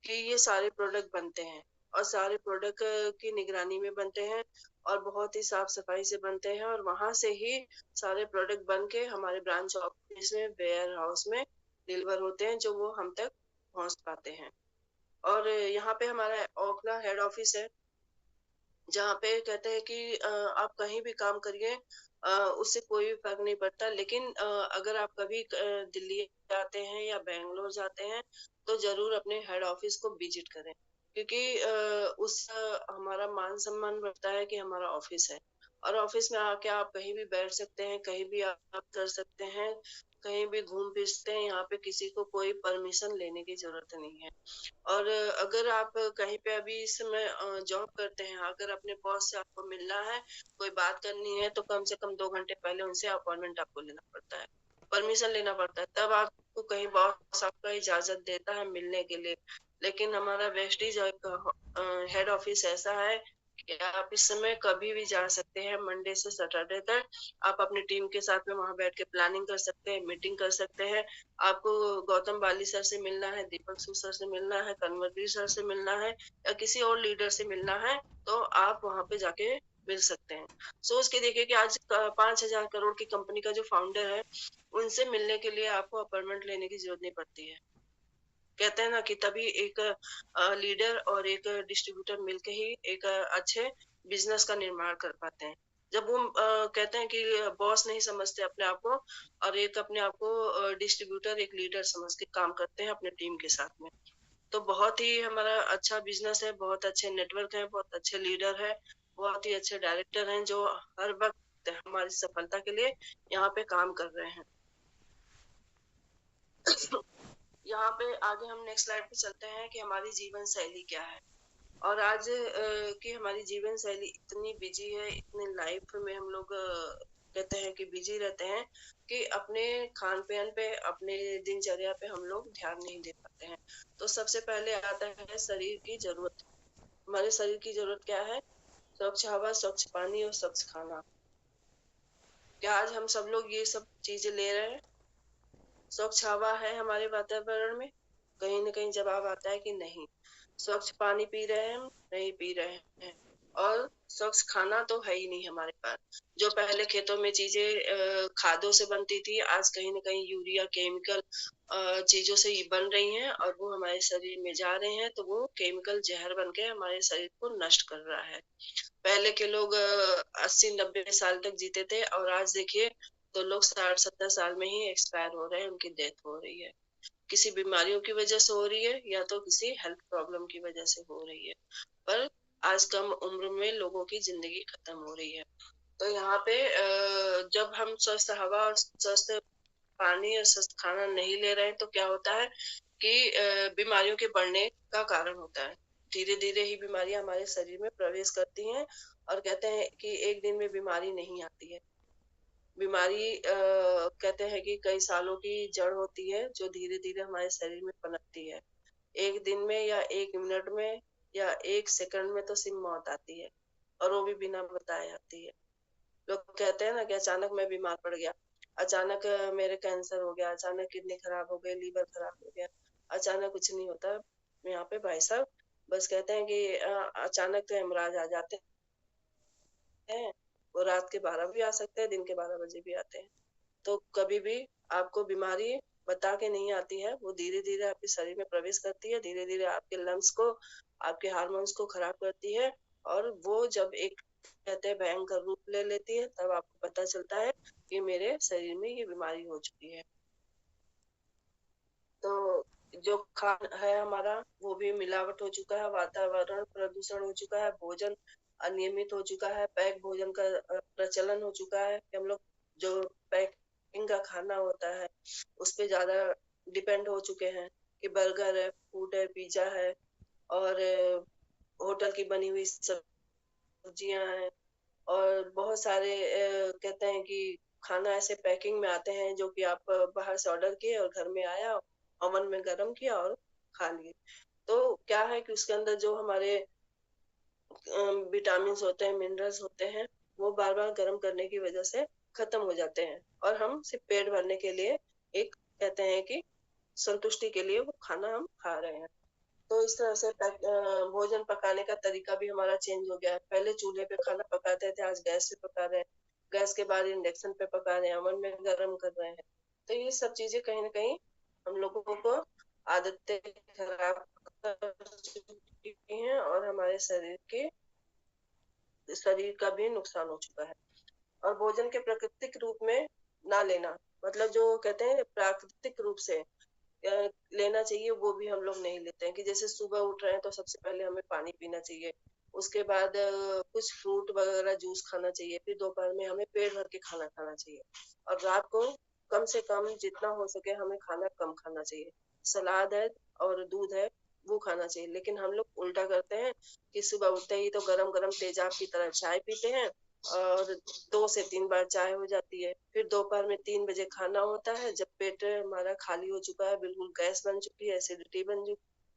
कि ये सारे प्रोडक्ट बनते हैं और सारे प्रोडक्ट की निगरानी में बनते हैं और बहुत ही साफ सफाई से बनते हैं और वहां से ही सारे प्रोडक्ट बन के हमारे ब्रांच ऑफिस में, वेयर हाउस में डिलीवर होते हैं, जो वो हम तक पहुंच पाते हैं। और यहाँ पे हमारा ओखला हेड ऑफिस है, जहाँ पे कहते हैं कि आप कहीं भी काम करिए, उससे कोई भी फर्क नहीं पड़ता। लेकिन अगर आप कभी दिल्ली जाते हैं या बेंगलोर जाते हैं तो जरूर अपने हेड ऑफिस को विजिट करें, क्योंकि हमारा मान सम्मान बढ़ता है कि हमारा ऑफिस है। और ऑफिस में आके आप कहीं भी बैठ सकते हैं, कहीं भी आप कर सकते हैं, कहीं भी घूम फिर सकते हैं। यहाँ पे किसी को कोई परमिशन लेने की जरूरत नहीं है। और अगर आप कहीं पे अभी इस समय जॉब करते हैं, अगर अपने बॉस से आपको मिलना है, कोई बात करनी है, तो कम से कम 2 घंटे पहले उनसे अपॉइंटमेंट आपको लेना पड़ता है, परमिशन लेना पड़ता है, तब आपको कहीं बॉस आपका इजाजत देता है मिलने के लिए। लेकिन हमारा वेस्टीज हेड ऑफिस ऐसा है कि आप इस समय कभी भी जा सकते हैं, मंडे से सैटरडे तक आप अपनी टीम के साथ में वहां बैठ के प्लानिंग कर सकते हैं, मीटिंग कर सकते हैं। आपको गौतम बाली सर से मिलना है, दीपक सू सर से मिलना है, कन्वरवीर सर से मिलना है या किसी और लीडर से मिलना है, तो आप वहां पे जाके मिल सकते हैं। सोच के देखिए कि आज 5,000 करोड़ की कंपनी का जो फाउंडर है, उनसे मिलने के लिए आपको अपॉइंटमेंट लेने की जरूरत नहीं पड़ती है। कहते हैं ना कि तभी एक लीडर और एक डिस्ट्रीब्यूटर मिलके ही एक अच्छे बिजनेस का निर्माण कर पाते हैं। जब वो कहते हैं कि बॉस नहीं समझते अपने आप को और एक अपने आप को डिस्ट्रीब्यूटर, एक लीडर समझ के काम करते हैं अपने टीम के साथ में, तो बहुत ही हमारा अच्छा बिजनेस है, बहुत अच्छे नेटवर्क है, बहुत अच्छे लीडर है, बहुत ही अच्छे डायरेक्टर हैं जो हर वक्त हमारी सफलता के लिए यहाँ पे काम कर रहे हैं। यहाँ पे आगे हम नेक्स्ट स्लाइड पे चलते हैं कि हमारी जीवन शैली क्या है। और आज की हमारी जीवन शैली इतनी बिजी है, इतनी लाइफ में हम लोग कहते हैं कि बिजी रहते हैं कि अपने खान पान पे, अपने दिनचर्या पे हम लोग ध्यान नहीं दे पाते। सकते हैं। तो सबसे पहले आता है शरीर की जरूरत। हमारे शरीर की जरूरत क्या है? स्वच्छ हवा, स्वच्छ पानी और स्वच्छ खाना। क्या आज हम सब लोग ये सब चीजें ले रहे हैं? स्वच्छ हवा है हमारे वातावरण में? कहीं ना कहीं जवाब आता है कि नहीं। स्वच्छ पानी पी रहे हैं हम? नहीं पी रहे हैं। और स्वच्छ खाना तो है ही नहीं हमारे पास। जो पहले खेतों में चीजें खादों से बनती थी, आज कहीं ना कहीं यूरिया, केमिकल चीजों से ही बन रही हैं और वो हमारे शरीर में जा रहे हैं, तो वो केमिकल जहर बन के हमारे शरीर को नष्ट कर रहा है। पहले के लोग 80-90 साल तक जीते थे और आज देखिए तो लोग 60-70 साल में ही एक्सपायर हो रहे हैं, उनकी डेथ हो रही है। किसी बीमारियों की वजह से हो रही है या तो किसी हेल्थ प्रॉब्लम की वजह से हो रही है। पर आज कम उम्र में लोगों की जिंदगी खत्म हो रही है। तो यहाँ पे जब हम स्वस्थ हवा और स्वस्थ पानी और स्वस्थ खाना नहीं ले रहे हैं तो क्या होता है कि बीमारियों के बढ़ने का कारण होता है। धीरे धीरे ही बीमारियां हमारे शरीर में प्रवेश करती हैं और कहते हैं कि एक दिन में बीमारी नहीं आती है। बीमारी कहते हैं कि कई सालों की जड़ होती है जो धीरे धीरे हमारे शरीर में पनपती है। एक दिन में या एक मिनट में या एक सेकंड में तो सिर्फ मौत आती है और वो भी बिना बताए आती है। लोग कहते हैं ना कि अचानक मैं बीमार पड़ गया, अचानक मेरे कैंसर हो गया, अचानक किडनी खराब हो गई, लीवर खराब हो गया। अचानक कुछ नहीं होता यहाँ पे भाई साहब। बस कहते हैं कि अचानक तो हेमराज आ जाते हैं। वो रात के 12 भी आ सकते हैं, दिन के 12 बजे भी आते हैं। तो कभी भी आपको बीमारी बता के नहीं आती है, वो धीरे धीरे आपके शरीर में प्रवेश करती है, धीरे धीरे आपके लंग्स को, आपके हार्मोन्स को खराब करती है। और वो जब एक कहते हैं भयंकर रूप ले लेती है, तब आपको पता चलता है कि मेरे शरीर में ये बीमारी हो चुकी है। तो जो खान है हमारा वो भी मिलावट हो चुका है, वातावरण प्रदूषण हो चुका है, भोजन अनियमित हो चुका है, पैक भोजन का प्रचलन हो चुका है कि हम लोग जो पैकिंग का खाना होता है उस पे ज्यादा डिपेंड हो चुके हैं कि बर्गर है, फूड है, पिज्जा है और होटल की बनी हुई सब्जियां हैं और बहुत सारे कहते हैं कि खाना ऐसे पैकिंग में आते हैं जो कि आप बाहर से ऑर्डर किए और घर में आया, ओवन में गर्म किया और खा लिए। तो क्या है कि उसके अंदर जो हमारे विटामिन होते हैं, मिनरल्स होते हैं, वो बार बार गर्म करने की वजह से खत्म हो जाते हैं और हम सिर्फ पेट भरने के लिए एक कहते हैं कि संतुष्टि के लिए वो खाना हम खा रहे हैं। तो इस तरह से भोजन पकाने का तरीका भी हमारा चेंज हो गया है। पहले चूल्हे पे खाना पकाते थे, आज गैस पे पका रहे हैं, गैस के बाद इंडक्शन पे पका रहे हैं, ओवन में गर्म कर रहे हैं। तो ये सब चीजें कहीं ना कहीं हम लोगों को आदतें खराब कर चुकी हैं और हमारे शरीर का भी नुकसान हो चुका है। और भोजन के प्राकृतिक रूप में ना लेना, मतलब जो कहते हैं प्राकृतिक रूप से लेना चाहिए, वो भी हम लोग नहीं लेते हैं। कि जैसे सुबह उठ रहे हैं तो सबसे पहले हमें पानी पीना चाहिए, उसके बाद कुछ फ्रूट वगैरह जूस खाना चाहिए, फिर दोपहर में हमें पेट भर के खाना खाना चाहिए और रात को कम से कम जितना हो सके हमें खाना कम खाना चाहिए। सलाद है और दूध है वो खाना चाहिए, लेकिन हम लोग उल्टा करते हैं कि सुबह उठते ही तो गरम गरम तेजाब की तरह चाय पीते हैं और 2 से 3 बार चाय हो जाती है। फिर दोपहर में 3 बजे खाना होता है, जब पेट हमारा खाली हो चुका है, बिल्कुल गैस बन चुकी है, एसिडिटी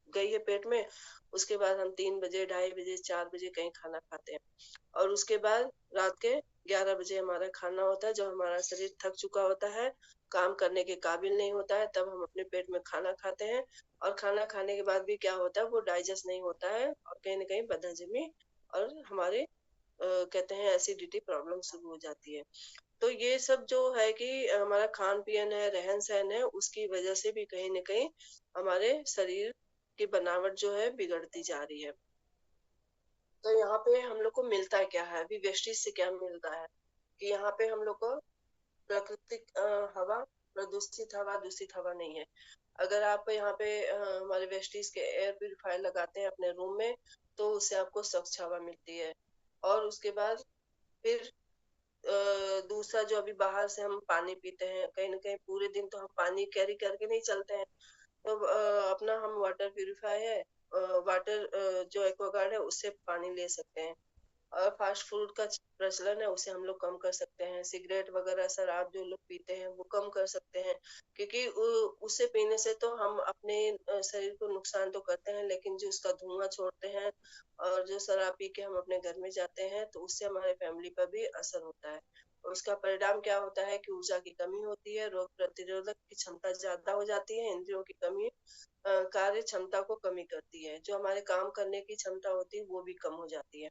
गई है पेट में, उसके बाद हम 3 बजे, 2:30 बजे, 4 बजे कहीं खाना खाते हैं और उसके बाद रात के 11 बजे हमारा खाना होता है। जब हमारा शरीर थक चुका होता है, काम करने के काबिल नहीं होता है, तब हम अपने पेट में खाना खाते हैं और खाना खाने के बाद भी क्या होता है, वो डाइजेस्ट नहीं होता है और कहीं ना कहीं बदहजमी और हमारे कहते हैं एसिडिटी प्रॉब्लम शुरू हो जाती है। तो ये सब जो है कि हमारा खान पीन है, रहन सहन है, उसकी वजह से भी कहीं ना कहीं हमारे शरीर की बनावट जो है बिगड़ती जा रही है। तो यहाँ पे हम लोग को मिलता क्या है, अभी वेस्टेज से क्या मिलता है कि यहाँ पे हम लोग को प्राकृतिक हवा, प्रदूषित हवा, दूषित हवा नहीं है। अगर आप यहाँ पे हमारे वेस्टीज के एयर प्यूरिफायर लगाते हैं अपने रूम में तो उससे आपको स्वच्छ हवा मिलती है। और उसके बाद फिर दूसरा जो अभी बाहर से हम पानी पीते हैं, कहीं ना कहीं पूरे दिन तो हम पानी कैरी करके नहीं चलते हैं, तो अपना हम वाटर प्यूरिफायर है, वाटर जो एक्वागार्ड है उससे पानी ले सकते हैं और फास्ट फूड का प्रचलन है उसे हम लोग कम कर सकते हैं। सिगरेट वगैरह शराब जो लोग पीते हैं वो कम कर सकते हैं, क्योंकि उसे पीने से तो हम अपने शरीर को नुकसान तो करते हैं, लेकिन जो उसका धुआं छोड़ते हैं और जो शराब पी के हम अपने घर में जाते हैं तो उससे हमारे फैमिली पर भी असर होता है। और उसका परिणाम क्या होता है कि ऊर्जा की कमी होती है, रोग प्रतिरोधक की क्षमता ज्यादा हो जाती है, इंद्रियों की कमी कार्य क्षमता को कमी करती है, जो हमारे काम करने की क्षमता होती है वो भी कम हो जाती है।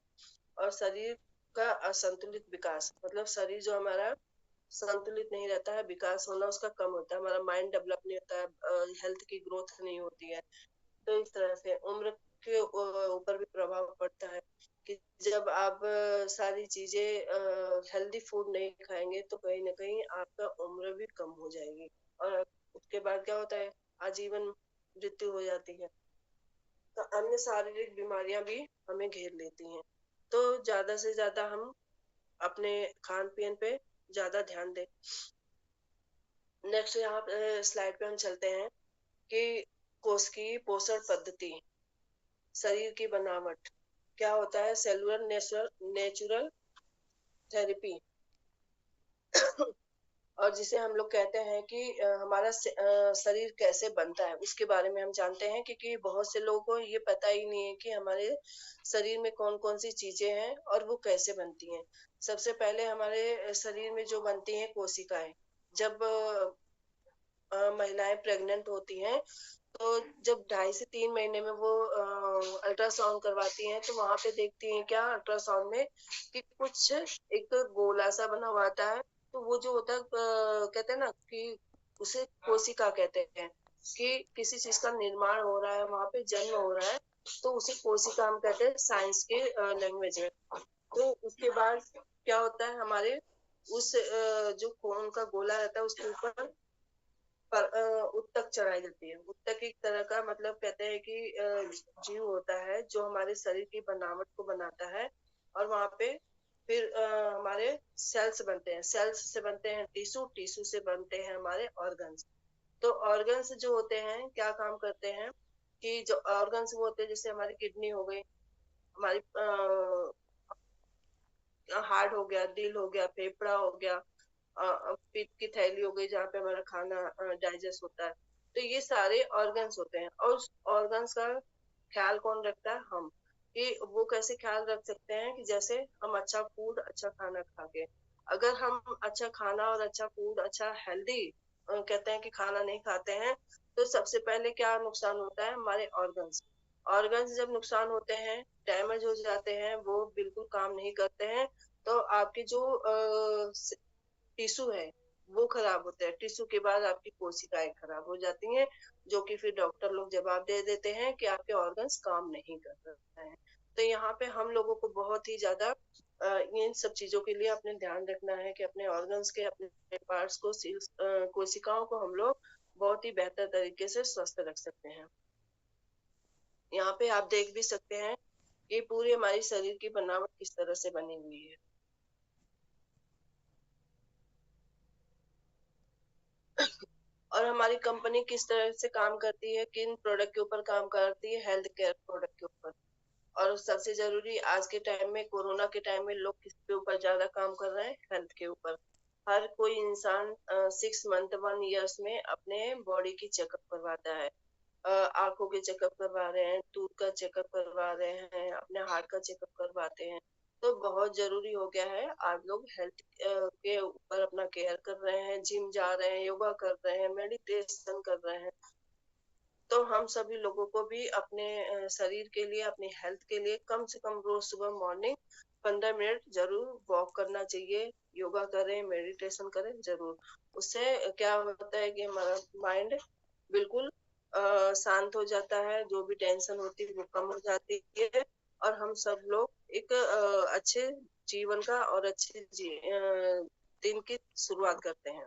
और शरीर का असंतुलित विकास, मतलब शरीर जो हमारा संतुलित नहीं रहता है, विकास होना उसका कम होता है, हमारा माइंड डेवलप नहीं होता है, हेल्थ की ग्रोथ नहीं होती है। तो इस तरह से उम्र के ऊपर भी प्रभाव पड़ता है कि जब आप सारी चीजें हेल्दी फूड नहीं खाएंगे तो कहीं ना कहीं आपका उम्र भी कम हो जाएगी, और उसके बाद क्या होता है, आजीवन मृत्यु हो जाती है। तो अन्य शारीरिक बीमारियां भी हमें घेर लेती हैं। तो ज्यादा से ज्यादा हम अपने खान पीन पे ज्यादा ध्यान दें। नेक्स्ट यहाँ स्लाइड पे हम चलते हैं कि कोशिकीय पोषण पद्धति, शरीर की बनावट क्या होता है, सेलुलर नेचुरल थेरेपी और जिसे हम लोग कहते हैं कि हमारा शरीर कैसे बनता है उसके बारे में हम जानते हैं, क्योंकि बहुत से लोगों को ये पता ही नहीं है कि हमारे शरीर में कौन कौन सी चीजें हैं और वो कैसे बनती हैं। सबसे पहले हमारे शरीर में जो बनती हैं कोशिकाएं, जब महिलाएं प्रेग्नेंट होती हैं तो जब 2.5 से 3 महीने में वो अल्ट्रासाउंड करवाती हैं तो वहां पे देखती हैं क्या अल्ट्रासाउंड में कि कुछ एक गोला सा बना हुआ आता है। तो वो जो होता है कहते हैं ना कि उसे कोशिका कहते हैं, कि किसी चीज का निर्माण हो रहा है, वहां पे जन्म हो रहा है, तो उसे कोशिका हम कहते हैं साइंस के लैंग्वेज में। तो उसके बाद क्या होता है, हमारे उस जो खून का गोला रहता है उसके ऊपर उत्तक चढ़ाई जाती है। उत्तक एक तरह का मतलब कहते हैं कि जीव होता है जो हमारे शरीर की बनावट को बनाता है, और वहां पे फिर हमारे सेल्स बनते हैं, सेल्स से बनते हैं टिश्यू, टिश्यू से बनते हैं हमारे ऑर्गन्स। तो ऑर्गन्स जो होते हैं क्या काम करते हैं, कि जो ऑर्गन्स वो होते हैं जैसे हमारी किडनी हो गई, हमारी हार्ट हो गया, दिल हो गया, फेफड़ा हो गया, पित्त की थैली हो गई जहाँ पे हमारा खाना डाइजेस्ट होता है। तो ये सारे ऑर्गन्स होते हैं, और उस ऑर्गन्स का ख्याल कौन रखता है, हम। कि वो कैसे ख्याल रख सकते हैं, कि जैसे हम अच्छा फूड अच्छा खाना खा के, अगर हम अच्छा खाना और अच्छा फूड अच्छा हेल्दी कहते हैं कि खाना नहीं खाते हैं, तो सबसे पहले क्या नुकसान होता है, हमारे ऑर्गन्स। ऑर्गन्स जब नुकसान होते हैं, डैमेज हो जाते हैं, वो बिल्कुल काम नहीं करते हैं, तो आपके जो टिश्यू है वो खराब होता है। टिश्यू के बाद आपकी कोशिकाएं खराब हो जाती हैं, जो कि फिर डॉक्टर लोग जवाब दे देते हैं कि आपके ऑर्गन्स काम नहीं कर रहे हैं। तो यहाँ पे हम लोगों को बहुत ही ज्यादा इन सब चीजों के लिए अपने ध्यान रखना है कि अपने ऑर्गन्स के, अपने पार्ट्स को, कोशिकाओं को हम लोग बहुत ही बेहतर तरीके से स्वस्थ रख सकते हैं। यहाँ पे आप देख भी सकते हैं कि पूरी हमारी शरीर की बनावट किस तरह से बनी हुई है। और हमारी कंपनी किस तरह से काम करती है, किन प्रोडक्ट के ऊपर काम करती है, हेल्थ केयर प्रोडक्ट के ऊपर। और सबसे जरूरी आज के टाइम में, कोरोना के टाइम में, लोग किसके ऊपर ज्यादा काम कर रहे हैं, हेल्थ के ऊपर। हर कोई इंसान 6 मंथ 1 ईयर्स में अपने बॉडी की चेकअप करवाता है, आंखों के चेकअप करवा रहे हैं, दूध का चेकअप करवा रहे हैं, अपने हार्ट का चेकअप करवाते हैं। तो बहुत जरूरी हो गया है, आज लोग हेल्थ के ऊपर अपना केयर कर रहे हैं, जिम जा रहे हैं, योगा कर रहे हैं, मेडिटेशन कर रहे हैं। तो हम सभी लोगों को भी अपने शरीर के लिए, अपनी हेल्थ के लिए कम से कम रोज सुबह मॉर्निंग 15 मिनट जरूर वॉक करना चाहिए, योगा करें, मेडिटेशन करें जरूर। उससे क्या होता है कि हमारा माइंड बिल्कुल शांत हो जाता है, जो भी टेंशन होती है वो कम हो जाती है, और हम सब लोग एक अच्छे जीवन का और अच्छे दिन की शुरुआत करते हैं।